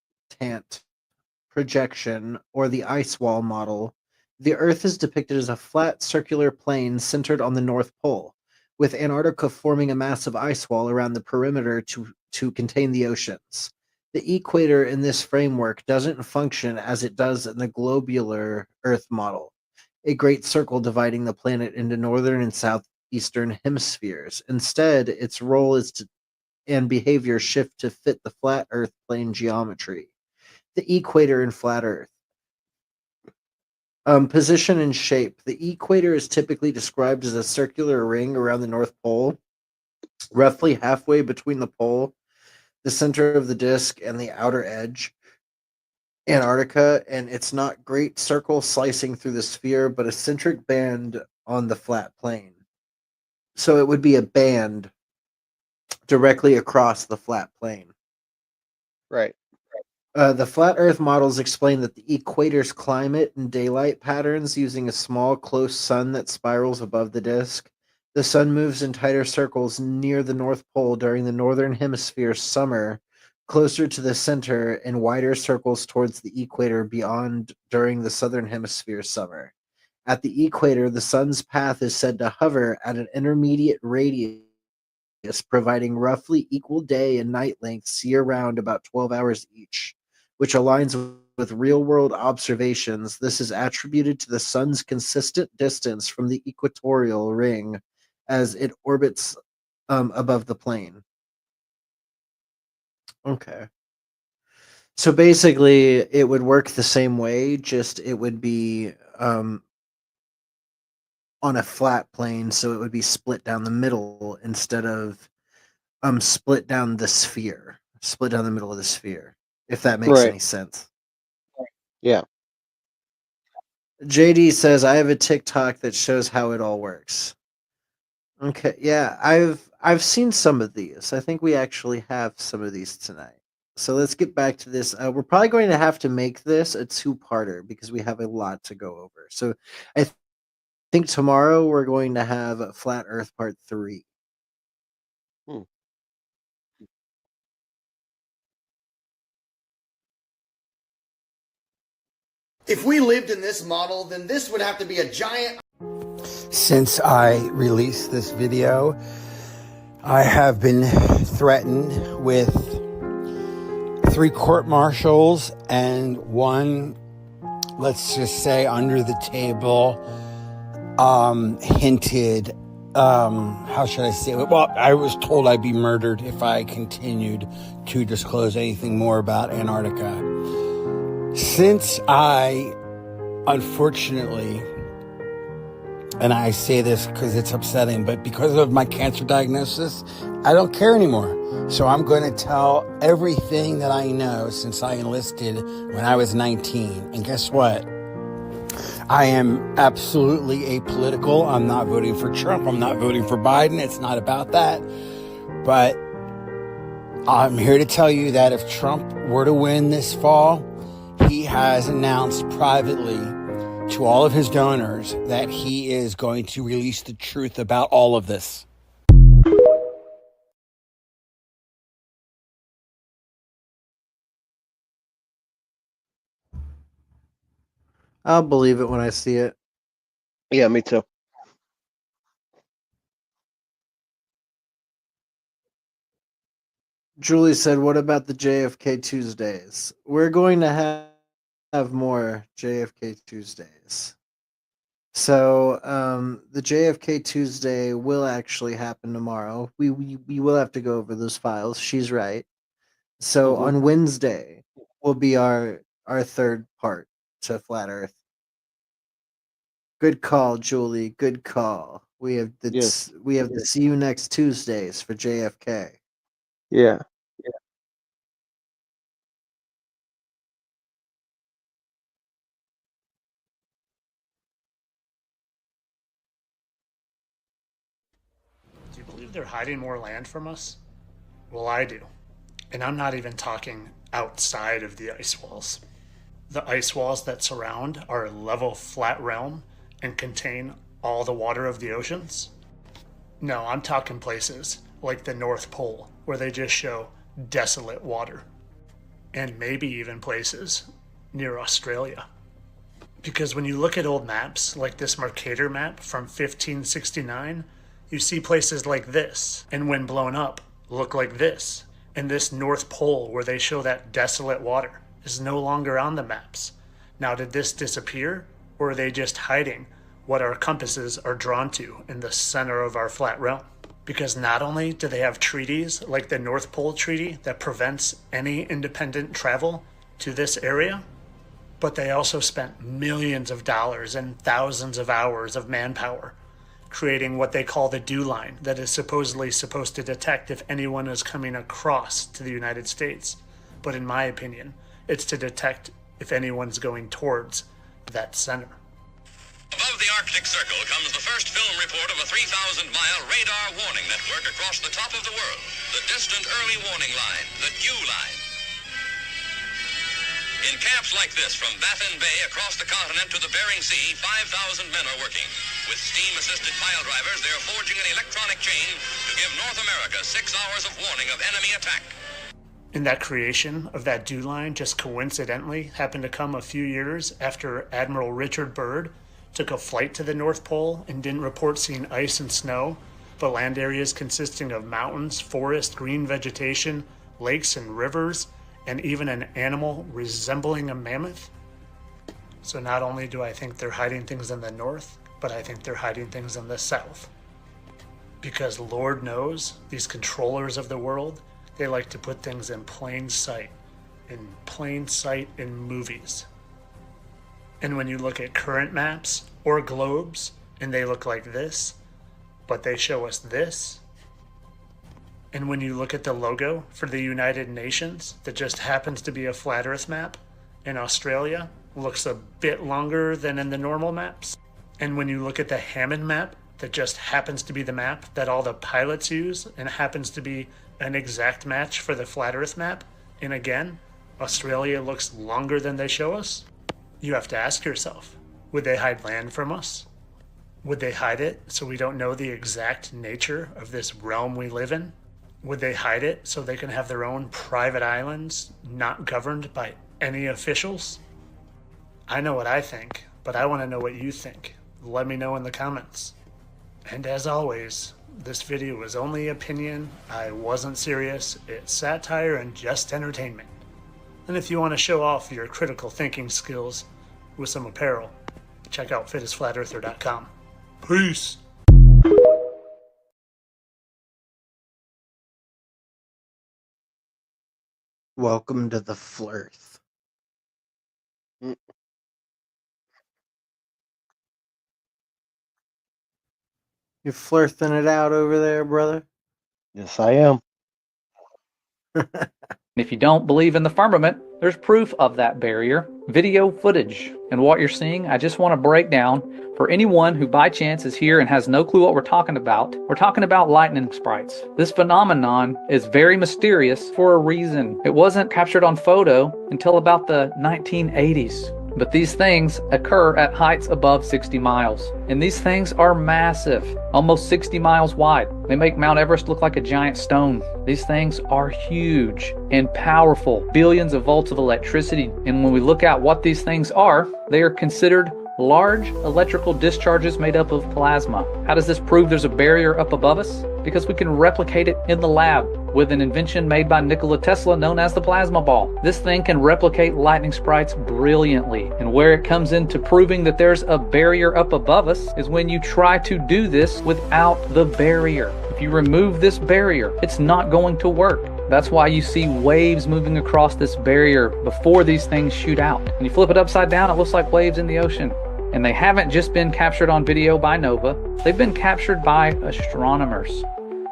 projection or the ice wall model, the Earth is depicted as a flat circular plane centered on the North Pole, with Antarctica forming a massive ice wall around the perimeter to contain the oceans. The equator in this framework doesn't function as it does in the globular Earth model, a great circle dividing the planet into northern and southeastern hemispheres. Instead, its role is to and behavior shift to fit the flat Earth plane geometry. The equator in flat Earth. Position and shape. The equator is typically described as a circular ring around the North Pole, roughly halfway between the pole, the center of the disk, and the outer edge. Antarctica, and it's not great circle slicing through the sphere, but a centric band on the flat plane. So it would be a band directly across the flat plane. Right. The flat Earth models explain that the equator's climate and daylight patterns using a small, close sun that spirals above the disk. The sun moves in tighter circles near the North Pole during the Northern Hemisphere summer, closer to the center, and wider circles towards the equator beyond during the Southern Hemisphere summer. At the equator, the sun's path is said to hover at an intermediate radius, providing roughly equal day and night lengths year round, about 12 hours each, which aligns with real world observations. This is attributed to the sun's consistent distance from the equatorial ring as it orbits above the plane. Okay. So basically, it would work the same way, just it would be on a flat plane, so it would be split down the middle instead of split down the sphere, split down the middle of the sphere, if that makes Right. any sense. Yeah. JD says I have a TikTok that shows how it all works. Okay, yeah, I've seen some of these. I think we actually have some of these tonight. So let's get back to this. We're probably going to have to make this a two-parter because we have a lot to go over. So I think tomorrow we're going to have Flat Earth Part 3. If we lived in this model, then this would have to be a giant. Since I released this video, I have been threatened with 3 court-martials and 1, let's just say, under the table, hinted, how should I say it? Well, I was told I'd be murdered if I continued to disclose anything more about Antarctica. Since I, unfortunately, and I say this because it's upsetting, but because of my cancer diagnosis, I don't care anymore. So I'm going to tell everything that I know since I enlisted when I was 19. And guess what? I am absolutely apolitical. I'm not voting for Trump. I'm not voting for Biden. It's not about that. But I'm here to tell you that if Trump were to win this fall, he has announced privately to all of his donors that he is going to release the truth about all of this. I'll believe it when I see it. Yeah, me too. Julie said, "What about the JFK Tuesdays?" We're going to have more JFK Tuesdays. So the JFK Tuesday will actually happen tomorrow. We will have to go over those files. She's right. So on Wednesday will be our third part to Flat Earth. Good call, Julie. Good call. We have the see you next Tuesdays for JFK. Yeah. Do you believe they're hiding more land from us? Well, I do. And I'm not even talking outside of the ice walls. The ice walls that surround our level flat realm and contain all the water of the oceans? No, I'm talking places like the North Pole, where they just show desolate water. And maybe even places near Australia. Because when you look at old maps, like this Mercator map from 1569, you see places like this, and when blown up, look like this. And this North Pole, where they show that desolate water, is no longer on the maps. Now, did this disappear, or are they just hiding what our compasses are drawn to in the center of our flat realm? Because not only do they have treaties like the North Pole Treaty that prevents any independent travel to this area, but they also spent millions of dollars and thousands of hours of manpower creating what they call the dew line that is supposedly supposed to detect if anyone is coming across to the United States. But in my opinion, it's to detect if anyone's going towards that center. Above the Arctic Circle comes the first film report of a 3,000-mile radar warning network across the top of the world. The distant early warning line, the dew line. In camps like this, from Baffin Bay across the continent to the Bering Sea, 5,000 men are working. With steam-assisted pile drivers, they are forging an electronic chain to give North America 6 hours of warning of enemy attack. And that creation of that dew line just coincidentally happened to come a few years after Admiral Richard Byrd took a flight to the North Pole and didn't report seeing ice and snow, but land areas consisting of mountains, forest, green vegetation, lakes and rivers, and even an animal resembling a mammoth. So not only do I think they're hiding things in the north, but I think they're hiding things in the south. Because Lord knows, these controllers of the world, they like to put things in plain sight in movies. And when you look at current maps or globes, and they look like this, but they show us this. And when you look at the logo for the United Nations that just happens to be a flat earth map in Australia, looks a bit longer than in the normal maps. And when you look at the Hammond map that just happens to be the map that all the pilots use and happens to be an exact match for the flat earth map, and again, Australia looks longer than they show us, you have to ask yourself, would they hide land from us? Would they hide it so we don't know the exact nature of this realm we live in? Would they hide it so they can have their own private islands, not governed by any officials? I know what I think, but I want to know what you think. Let me know in the comments. And as always, this video was only opinion. I wasn't serious. It's satire and just entertainment. And if you want to show off your critical thinking skills with some apparel, check out fittestflatearther.com. Peace! Welcome to the Flirth. You flirting it out over there, brother? Yes, I am. If you don't believe in the firmament, there's proof of that barrier, video footage. And what you're seeing, I just want to break down for anyone who by chance is here and has no clue what we're talking about. We're talking about lightning sprites. This phenomenon is very mysterious for a reason. It wasn't captured on photo until about the 1980s. But these things occur at heights above 60 miles. And these things are massive, almost 60 miles wide. They make Mount Everest look like a giant stone. These things are huge and powerful, billions of volts of electricity. And when we look at what these things are, they are considered large electrical discharges made up of plasma. How does this prove there's a barrier up above us? Because we can replicate it in the lab with an invention made by Nikola Tesla known as the plasma ball. This thing can replicate lightning sprites brilliantly. And where it comes into proving that there's a barrier up above us is when you try to do this without the barrier. If you remove this barrier, it's not going to work. That's why you see waves moving across this barrier before these things shoot out. When you flip it upside down, it looks like waves in the ocean. And they haven't just been captured on video by NOVA, they've been captured by astronomers.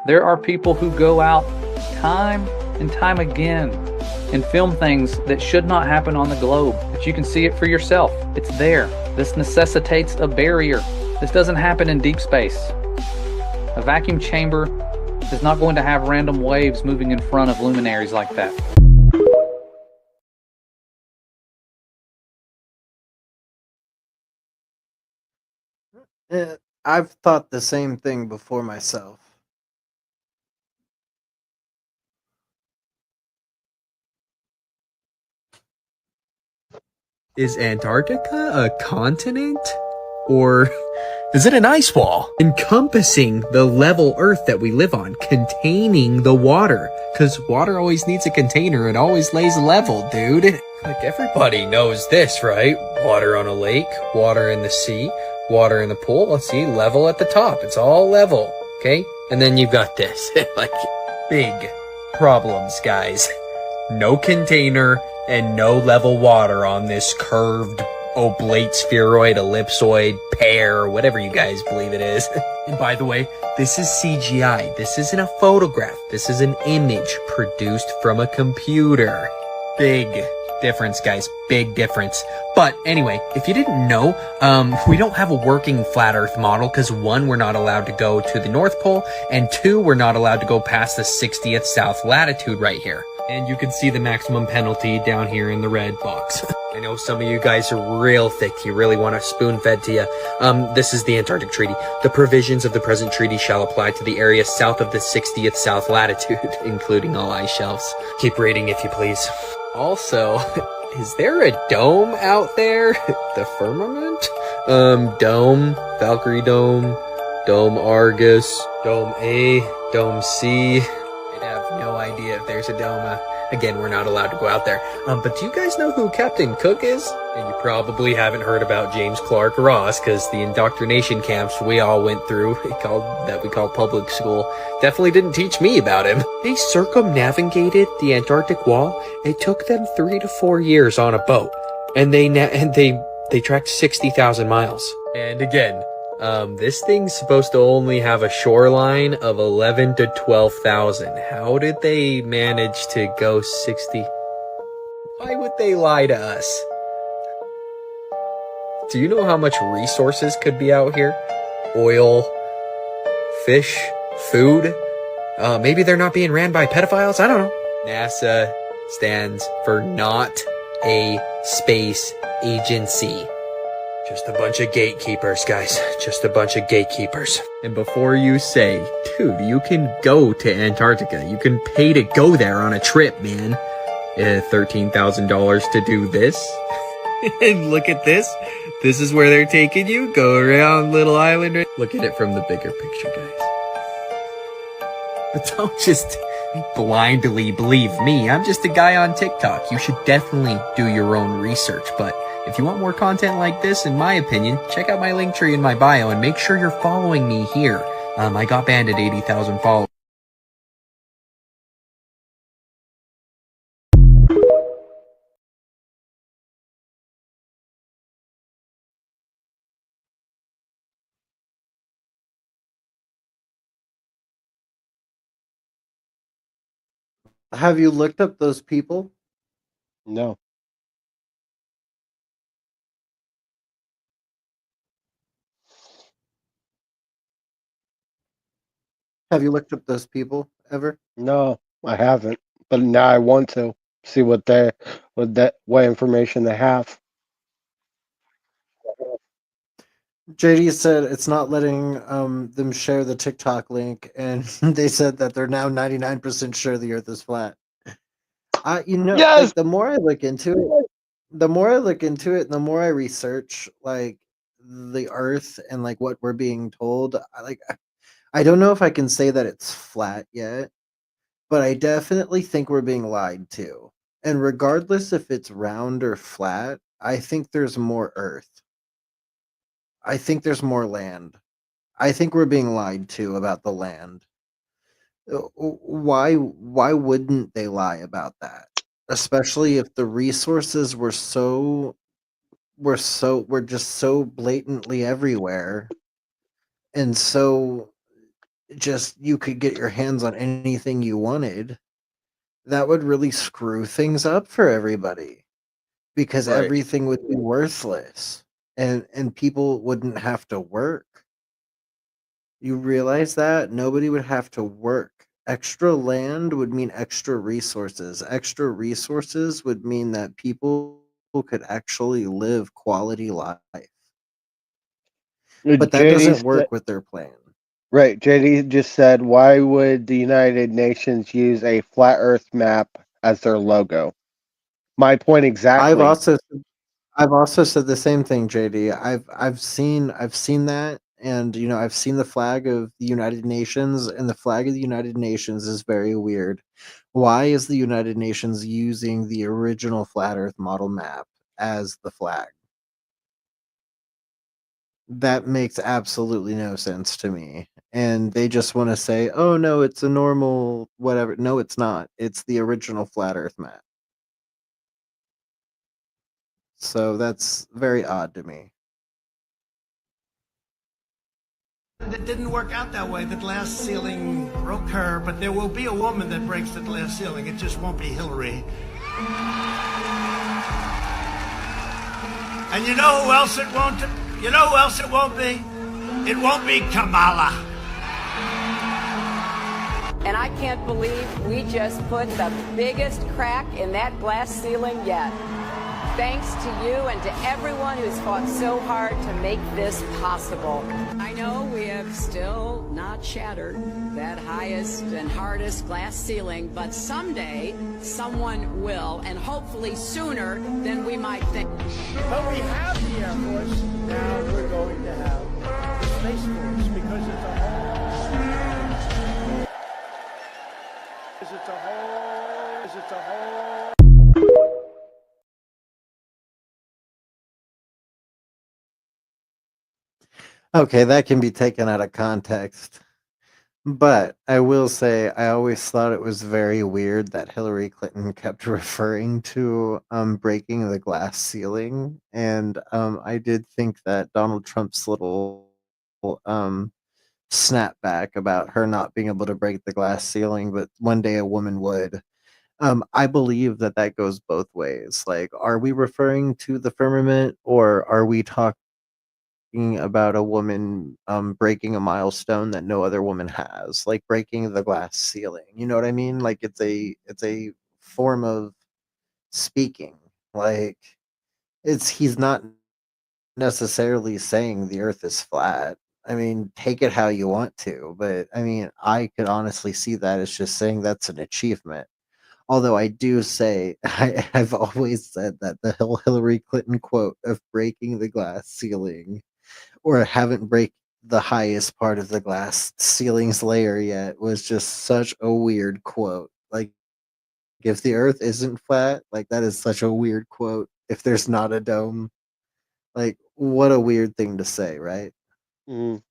There are people who go out time and time again and film things that should not happen on the globe, but you can see it for yourself. It's there. This necessitates a barrier. This doesn't happen in deep space. A vacuum chamber is not going to have random waves moving in front of luminaries like that. I've thought the same thing before myself. Is Antarctica a continent? Or is it an ice wall encompassing the level Earth that we live on, containing the water? Because water always needs a container. It always lays level, dude. Like, everybody knows this, right? Water on a lake, water in the sea, water in the pool. Let's see, level at the top. It's all level, okay? And then you've got this. Like, big problems, guys. No container and no level water on this curved oblate spheroid, ellipsoid, pear, whatever you guys believe it is. And by the way, this is CGI. This isn't a photograph. This is an image produced from a computer. Big difference, guys. Big difference. But anyway, if you didn't know, we don't have a working flat Earth model because 1, we're not allowed to go to the North Pole, and 2, we're not allowed to go past the 60th south latitude right here. And you can see the maximum penalty down here in the red box. I know some of you guys are real thick. You really want a spoon-fed to you. This is the Antarctic Treaty. The provisions of the present treaty shall apply to the area south of the 60th south latitude, including all ice shelves. Keep reading if you please. Also, is there a dome out there? The firmament? Dome, Valkyrie Dome, Dome Argus, Dome A, Dome C. I have no idea if there's a dome. Again, we're not allowed to go out there. But do you guys know who Captain Cook is? And you probably haven't heard about James Clark Ross, because the indoctrination camps we all went through, we call public school, definitely didn't teach me about him. They circumnavigated the Antarctic wall. It took them 3 to 4 years on a boat, and they tracked 60,000 miles. And again, this thing's supposed to only have a shoreline of 11 to 12,000. How did they manage to go 60? Why would they lie to us? Do you know how much resources could be out here? Oil, fish, food? Maybe they're not being ran by pedophiles? I don't know. NASA stands for not a space agency. Just a bunch of gatekeepers, guys. Just a bunch of gatekeepers. And before you say, dude, you can go to Antarctica. You can pay to go there on a trip, man. $13,000 to do this. And look at this. This is where they're taking you. Go around little island. Look at it from the bigger picture, guys. But don't just blindly believe me. I'm just a guy on TikTok. You should definitely do your own research. But if you want more content like this, in my opinion, check out my link tree in my bio and make sure you're following me here. I got banned at 80,000 followers. Have you looked up those people? No. Have you looked up those people ever? No, I haven't. But now I want to see what information they have. JD said it's not letting them share the TikTok link, and they said that they're now 99% sure the Earth is flat. Yes! Like, the more I look into it, and the more I research like the Earth and like what we're being told, I don't know if I can say that it's flat yet, but I definitely think we're being lied to. And regardless if it's round or flat, I think there's more Earth. I think there's more land. I think we're being lied to about the land. Why wouldn't they lie about that? Especially if the resources were so we're just so blatantly everywhere, and so just you could get your hands on anything you wanted, that would really screw things up for everybody because Right. everything would be worthless and people wouldn't have to work. You realize that nobody would have to work. Extra land would mean extra resources. Extra resources would mean that people could actually live quality life. But that doesn't work with their plan. Right. JD just said, why would the United Nations use a flat Earth map as their logo? My point exactly. I've also said the same thing, JD. I've seen that, and I've seen the flag of the United Nations, and the flag of the United Nations is very weird. Why is the United Nations using the original flat Earth model map as the flag? That makes absolutely no sense to me. And they just want to say, "Oh no, it's a normal whatever." No, it's not. It's the original flat Earth map. So that's very odd to me. It didn't work out that way. The glass ceiling broke her, but there will be a woman that breaks the glass ceiling. It just won't be Hillary. And you know who else it won't? You know who else it won't be? It won't be Kamala. And I can't believe we just put the biggest crack in that glass ceiling yet. Thanks to you and to everyone who's fought so hard to make this possible. I know we have still not shattered that highest and hardest glass ceiling, but someday someone will, and hopefully sooner than we might think. But we have the Air Force, now we're going to have the Space Force, because it's a whole... Okay, that can be taken out of context. But I will say I always thought it was very weird that Hillary Clinton kept referring to breaking the glass ceiling. And I did think that Donald Trump's little snapback about her not being able to break the glass ceiling, but one day a woman would. I believe that that goes both ways. Like, are we referring to the firmament, or are we talking about a woman breaking a milestone that no other woman has, like breaking the glass ceiling? You know what I mean? Like it's a form of speaking. Like he's not necessarily saying the earth is flat. I mean, take it how you want to, but I mean, I could honestly see that as just saying that's an achievement. Although I do say, I've always said that the Hillary Clinton quote of breaking the glass ceiling, or haven't break the highest part of the glass ceiling's layer yet, was just such a weird quote. Like, if the earth isn't flat, like that is such a weird quote. If there's not a dome, like what a weird thing to say, right? Mm.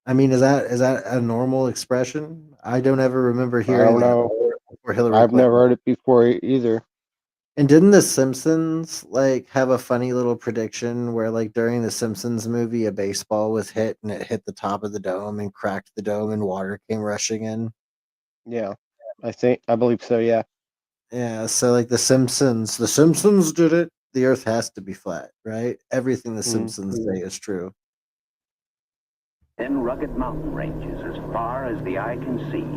I mean, is that a normal expression? I don't ever remember I hearing don't that know. before Hillary I've Clinton. never heard it before either. And didn't The Simpsons like have a funny little prediction where like during the Simpsons movie a baseball was hit and it hit the top of the dome and cracked the dome and water came rushing in? Yeah. I believe so, yeah. Yeah, so like the Simpsons did it. The earth has to be flat, right? Everything the Simpsons say is true. Then rugged mountain ranges as far as the eye can see.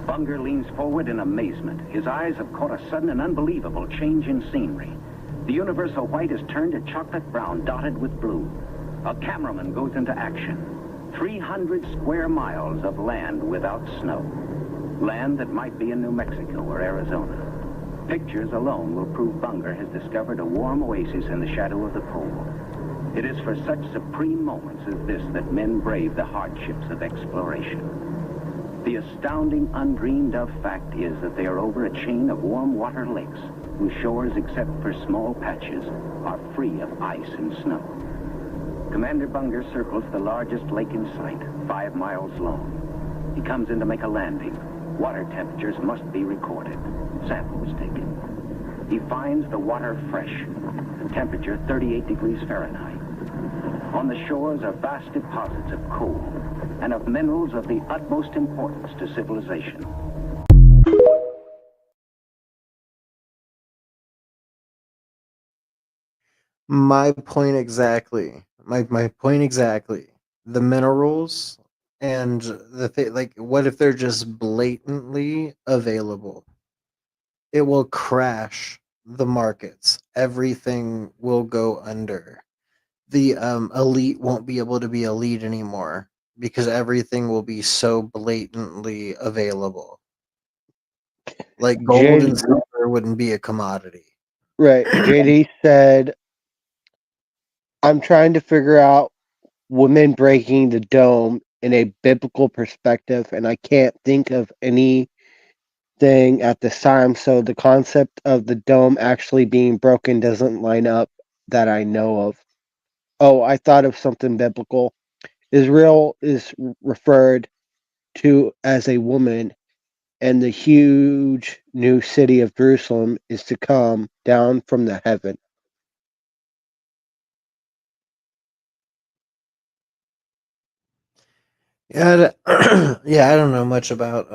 Bunger leans forward in amazement. His eyes have caught a sudden and unbelievable change in scenery. The universal white has turned to chocolate brown, dotted with blue. A cameraman goes into action. 300 square miles of land without snow. Land that might be in New Mexico or Arizona. Pictures alone will prove Bunger has discovered a warm oasis in the shadow of the pole. It is for such supreme moments as this that men brave the hardships of exploration. The astounding, undreamed of fact is that they are over a chain of warm water lakes whose shores, except for small patches, are free of ice and snow. Commander Bunger circles the largest lake in sight, 5 miles long. He comes in to make a landing. Water temperatures must be recorded. Sample was taken. He finds the water fresh, the temperature 38 degrees Fahrenheit. On the shores are vast deposits of coal and of minerals of the utmost importance to civilization. My point exactly. My point exactly. The minerals and the thing, like, what if they're just blatantly available? It will crash the markets. Everything will go under. The elite won't be able to be elite anymore because everything will be so blatantly available. Like gold and silver wouldn't be a commodity. Right. JD said, I'm trying to figure out women breaking the dome in a biblical perspective, and I can't think of anything at this time. So the concept of the dome actually being broken doesn't line up that I know of. Oh, I thought of something biblical. Israel is referred to as a woman, and the huge new city of Jerusalem is to come down from the heaven. Yeah, yeah, I don't know much about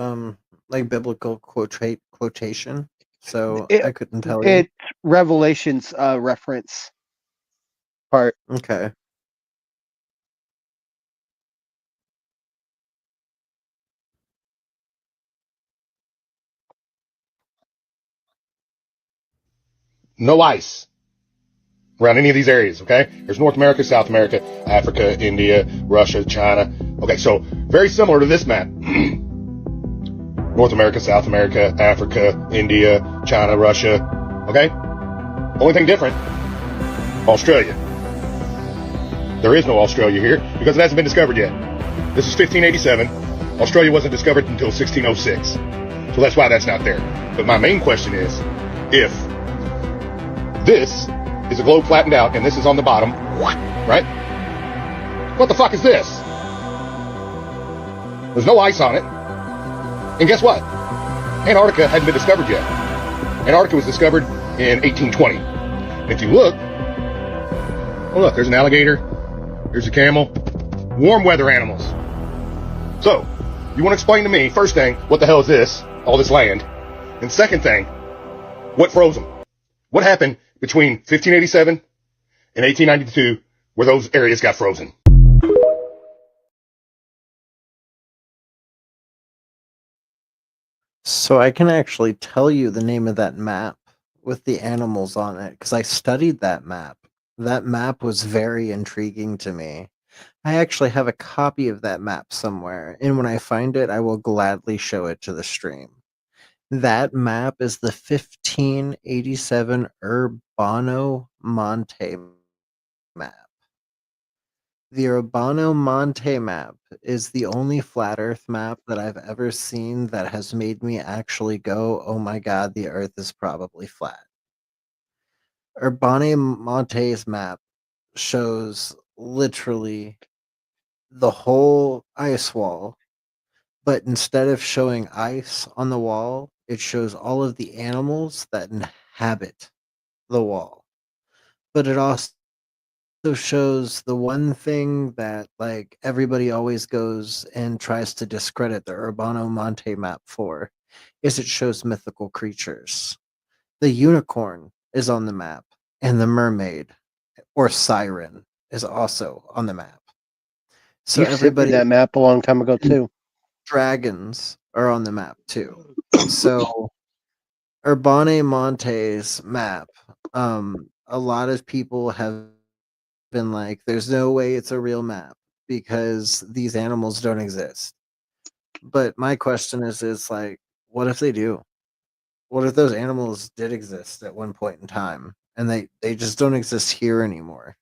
like biblical quotation, so I couldn't tell you. It's Revelation's reference part. Okay. No ice around any of these areas, okay? There's North America, South America, Africa, India, Russia, China. Okay, so very similar to this map. North America, South America, Africa, India, China, Russia. Okay? Only thing different, Australia. There is no Australia here because it hasn't been discovered yet. This is 1587. Australia wasn't discovered until 1606. So that's why that's not there. But my main question is, if this is a globe flattened out and this is on the bottom, right? What the fuck is this? There's no ice on it. And guess what? Antarctica hadn't been discovered yet. Antarctica was discovered in 1820. And if you look, oh look, there's an alligator, there's a camel, warm weather animals. So, you want to explain to me, first thing, what the hell is this, all this land? And second thing, what froze them? What happened between 1587 and 1892 where those areas got frozen? So I can actually tell you the name of that map with the animals on it because I studied that map. That map was very intriguing to me. I actually have a copy of that map somewhere, and when I find it, I will gladly show it to the stream. That map is the 1587 Urbano Monte map. The Urbano Monte map is the only flat Earth map that I've ever seen that has made me actually go, oh my god, the Earth is probably flat. Urbano Monte's map shows literally the whole ice wall, but instead of showing ice on the wall, it shows all of the animals that inhabit the wall. But it also shows the one thing that like everybody always goes and tries to discredit the Urbano Monte map for is it shows mythical creatures. The unicorn is on the map, and the mermaid or siren is also on the map. So You sent me that map a long time ago too. Dragons are on the map too. So Urbane Monte's map, a lot of people have been like, there's no way it's a real map because these animals don't exist. But my question is like, what if they do? What if those animals did exist at one point in time and they just don't exist here anymore?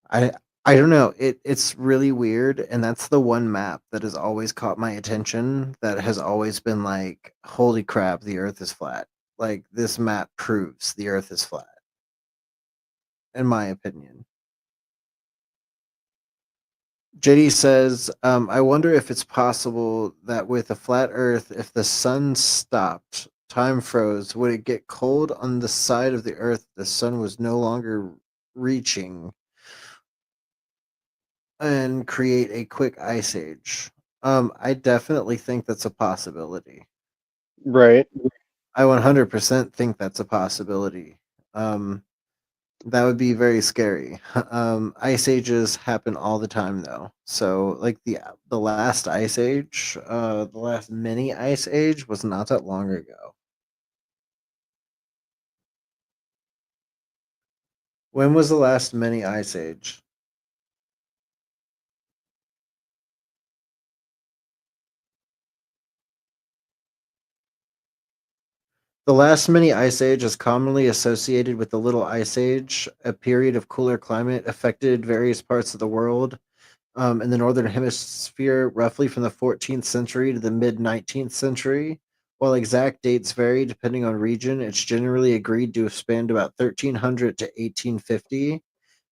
I don't know. It's really weird, and that's the one map that has always caught my attention. That has always been like, holy crap, the Earth is flat. Like this map proves the Earth is flat, in my opinion. JD says, I wonder if it's possible that with a flat Earth, if the sun stopped, Time froze. Would it get cold on the side of the Earth the sun was no longer reaching and create a quick ice age? I definitely think that's a possibility. Right. I 100% think that's a possibility. Um, that would be very scary. Ice ages happen all the time, though. So, like the last ice age, the last mini ice age was not that long ago. When was the last mini ice age? The last mini ice age is commonly associated with the Little Ice Age, a period of cooler climate affected various parts of the world in the northern hemisphere, roughly from the 14th century to the mid 19th century. While exact dates vary depending on region, it's generally agreed to have spanned about 1300 to 1850.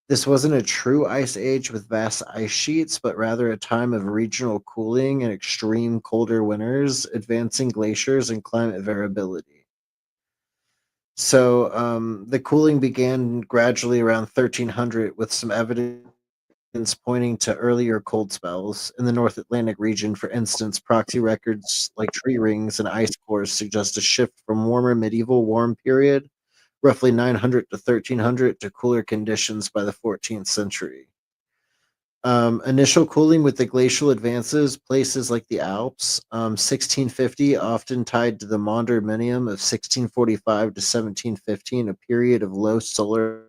This wasn't a true ice age with vast ice sheets, but rather a time of regional cooling and extreme colder winters, advancing glaciers, and climate variability. So the cooling began gradually around 1300 with some evidence pointing to earlier cold spells. In the North Atlantic region, for instance, proxy records like tree rings and ice cores suggest a shift from warmer medieval warm period, roughly 900 to 1300, to cooler conditions by the 14th century. Initial cooling with the glacial advances, places like the Alps, 1650, often tied to the Maunder Minimum of 1645 to 1715, a period of low solar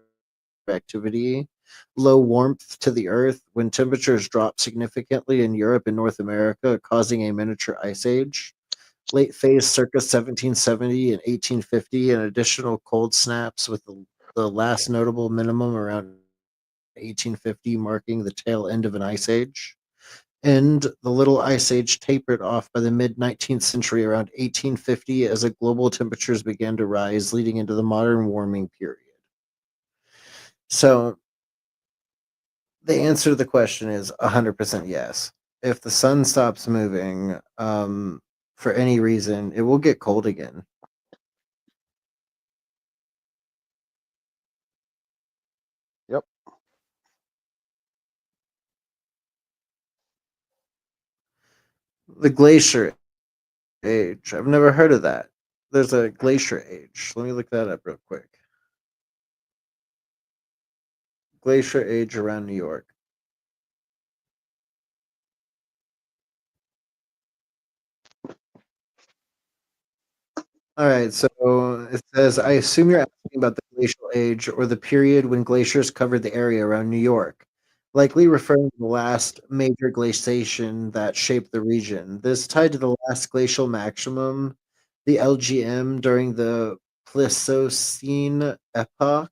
activity, low warmth to the Earth, when temperatures dropped significantly in Europe and North America, causing a miniature ice age. Late phase circa 1770 and 1850, and additional cold snaps with the last notable minimum around 1850, marking the tail end of an ice age. And the Little Ice Age tapered off by the mid 19th century around 1850 as the global temperatures began to rise, leading into the modern warming period. So the answer to the question is 100% yes. If the sun stops moving for any reason, it will get cold again. Yep. The glacier age. I've never heard of that. There's a glacier age. Let me look that up real quick. Glacier age around New York. All right, so it says, I assume you're asking about the glacial age or the period when glaciers covered the area around New York, likely referring to the last major glaciation that shaped the region. This tied to the last glacial maximum, the LGM, during the Pleistocene epoch,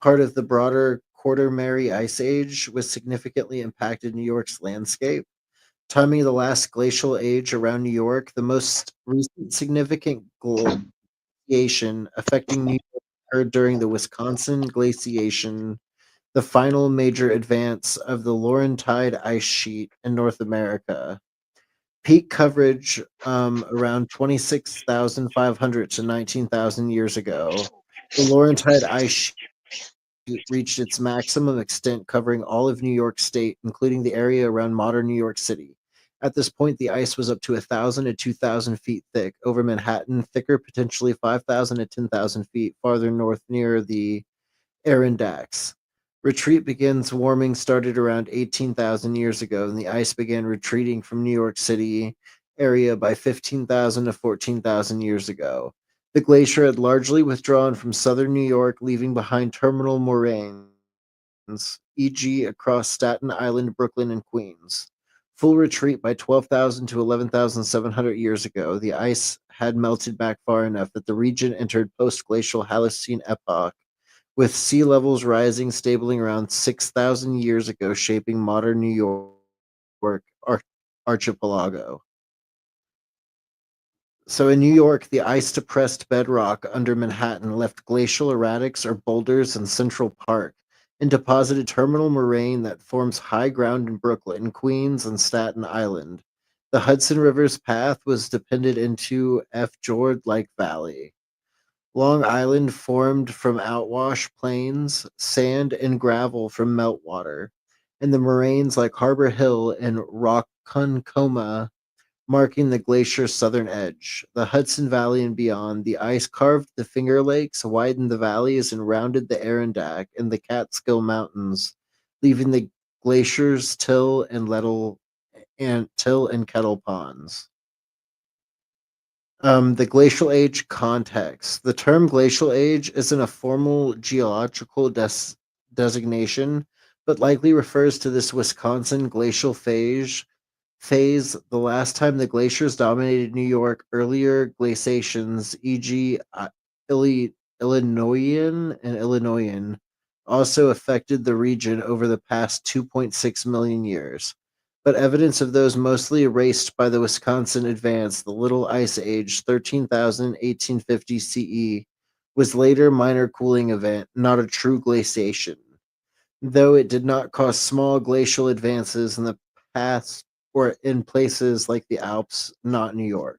part of the broader Quaternary Ice Age, which significantly impacted New York's landscape. Timing of the last glacial age around New York, the most recent significant glaciation affecting New York occurred during the Wisconsin glaciation, the final major advance of the Laurentide ice sheet in North America. Peak coverage around 26,500 to 19,000 years ago. The Laurentide ice sheet reached its maximum extent, covering all of New York State, including the area around modern New York City. At this point, the ice was up to 1,000 to 2,000 feet thick over Manhattan, thicker, potentially 5,000 to 10,000 feet farther north near the Adirondacks. Retreat begins warming started around 18,000 years ago, and the ice began retreating from New York City area by 15,000 to 14,000 years ago. The glacier had largely withdrawn from southern New York, leaving behind terminal moraines, e.g., across Staten Island, Brooklyn, and Queens. Full retreat by 12,000 to 11,700 years ago, the ice had melted back far enough that the region entered post-glacial Holocene epoch, with sea levels rising, stabling around 6,000 years ago, shaping modern New York archipelago. So in New York, the ice-depressed bedrock under Manhattan left glacial erratics or boulders in Central Park and deposited terminal moraine that forms high ground in Brooklyn, Queens, and Staten Island. The Hudson River's path was depended into F. Fjord Lake Valley. Long Island formed from outwash plains, sand and gravel from meltwater, and the moraines like Harbor Hill and Ronkonkoma marking the glacier's southern edge. The Hudson Valley and beyond, the ice carved the Finger Lakes, widened the valleys, and rounded the Arondack and the Catskill Mountains, leaving the glaciers Till and Kettle ponds. The glacial age context. The term glacial age isn't a formal geological designation, but likely refers to this Wisconsin glacial phase. The last time the glaciers dominated New York, earlier glaciations, e.g., Illinoisan and Illinoisan, also affected the region over the past 2.6 million years. But evidence of those mostly erased by the Wisconsin Advance, the Little Ice Age, 1850 CE, was later minor cooling event, not a true glaciation. Though it did not cause small glacial advances in the past or in places like the Alps, not New York.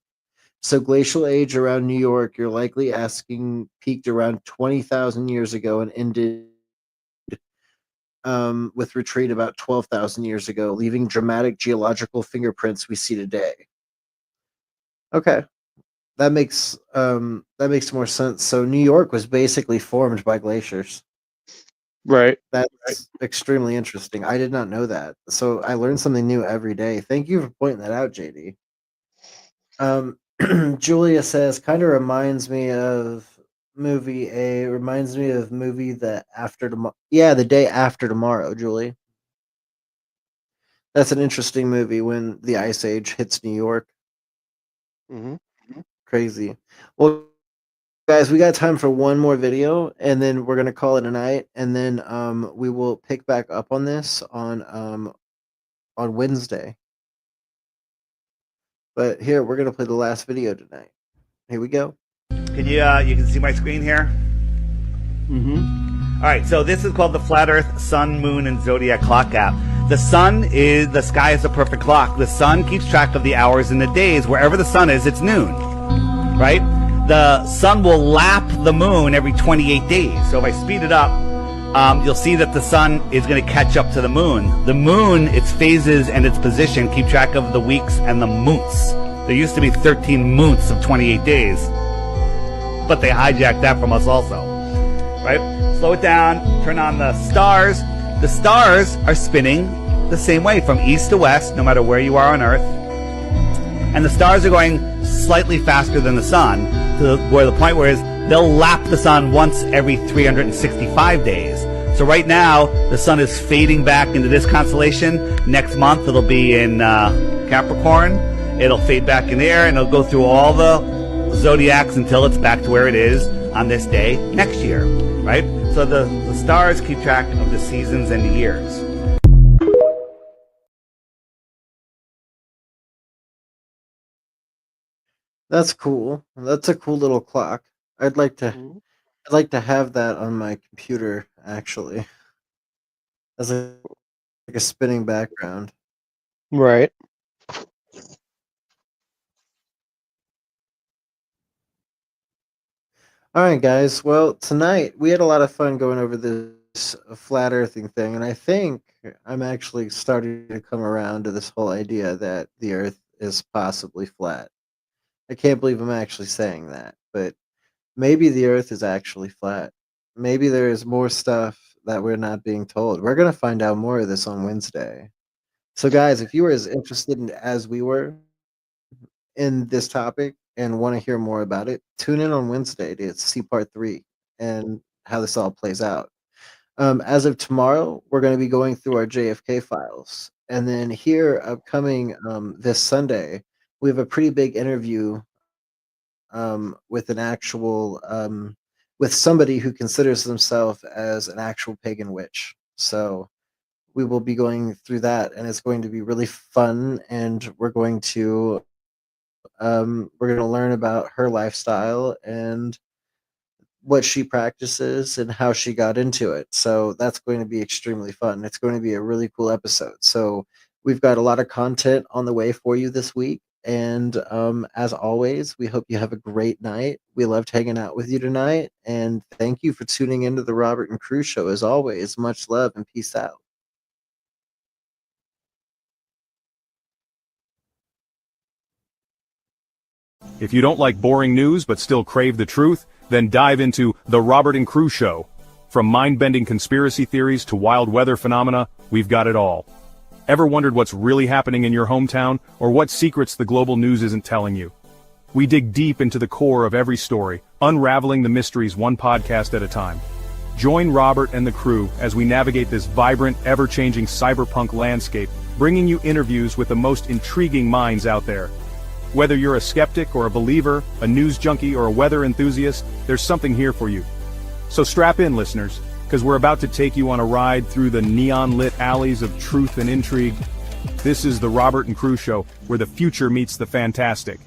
So glacial age around New York, you're likely asking, peaked around 20,000 years ago and ended with retreat about 12,000 years ago, leaving dramatic geological fingerprints we see today. Okay, that makes more sense. So New York was basically formed by glaciers. Right. That's extremely interesting. I did not know that. So I learned something new every day. Thank you for pointing that out, JD. Julia says, kind of reminds me of movie the after tomorrow. Yeah, the day after tomorrow, Julie. That's an interesting movie when the Ice Age hits New York. Mm-hmm. Crazy. Well, guys, we got time for one more video, and then we're gonna call it a night, and then we will pick back up on this on Wednesday. But here, we're gonna play the last video tonight. Here we go. Can you can see my screen here? Mm-hmm. All right, so this is called the Flat Earth Sun, Moon, and Zodiac Clock app. The sky is the perfect clock. The sun keeps track of the hours and the days. Wherever the sun is, it's noon, right? The sun will lap the moon every 28 days. So if I speed it up, you'll see that the sun is going to catch up to the moon. The moon, its phases and its position keep track of the weeks and the months. There used to be 13 months of 28 days, but they hijacked that from us also, right? Slow it down, turn on the stars. The stars are spinning the same way from east to west, no matter where you are on Earth. And the stars are going slightly faster than the sun, to where the point where is they'll lap the sun once every 365 days. So right now, the sun is fading back into this constellation. Next month, it'll be in Capricorn. It'll fade back in there, and it'll go through all the zodiacs until it's back to where it is on this day next year, right? So the stars keep track of the seasons and the years. That's cool. That's a cool little clock. I'd like to have that on my computer, actually, as like a spinning background. Right. All right, guys. Well, tonight we had a lot of fun going over this flat earthing thing, and I think I'm actually starting to come around to this whole idea that the Earth is possibly flat. I can't believe I'm actually saying that, but maybe the Earth is actually flat. Maybe there is more stuff that we're not being told. We're going to find out more of this on Wednesday. So, guys, if you were as interested as we were in this topic and want to hear more about it, tune in on Wednesday to see part 3 and how this all plays out. As of tomorrow, we're going to be going through our JFK files. And then here, upcoming this Sunday, we have a pretty big interview with an actual, with somebody who considers themselves as an actual pagan witch. So we will be going through that, and it's going to be really fun, and we're going to learn about her lifestyle and what she practices and how she got into it. So that's going to be extremely fun. It's going to be a really cool episode. So We've got a lot of content on the way for you this week. And as always, we hope you have a great night. We loved hanging out with you tonight. And thank you for tuning into the Robert and Crew Show. As always, much love and peace out. If you don't like boring news but still crave the truth, then dive into The Robert and Crew Show. From mind-bending conspiracy theories to wild weather phenomena, we've got it all. Ever wondered what's really happening in your hometown, or what secrets the global news isn't telling you? We dig deep into the core of every story, unraveling the mysteries one podcast at a time. Join Robert and the crew as we navigate this vibrant, ever-changing cyberpunk landscape, bringing you interviews with the most intriguing minds out there. Whether you're a skeptic or a believer, a news junkie or a weather enthusiast, there's something here for you. So strap in, listeners, because we're about to take you on a ride through the neon-lit alleys of truth and intrigue. This is the Robert and Crew Show, where the future meets the fantastic.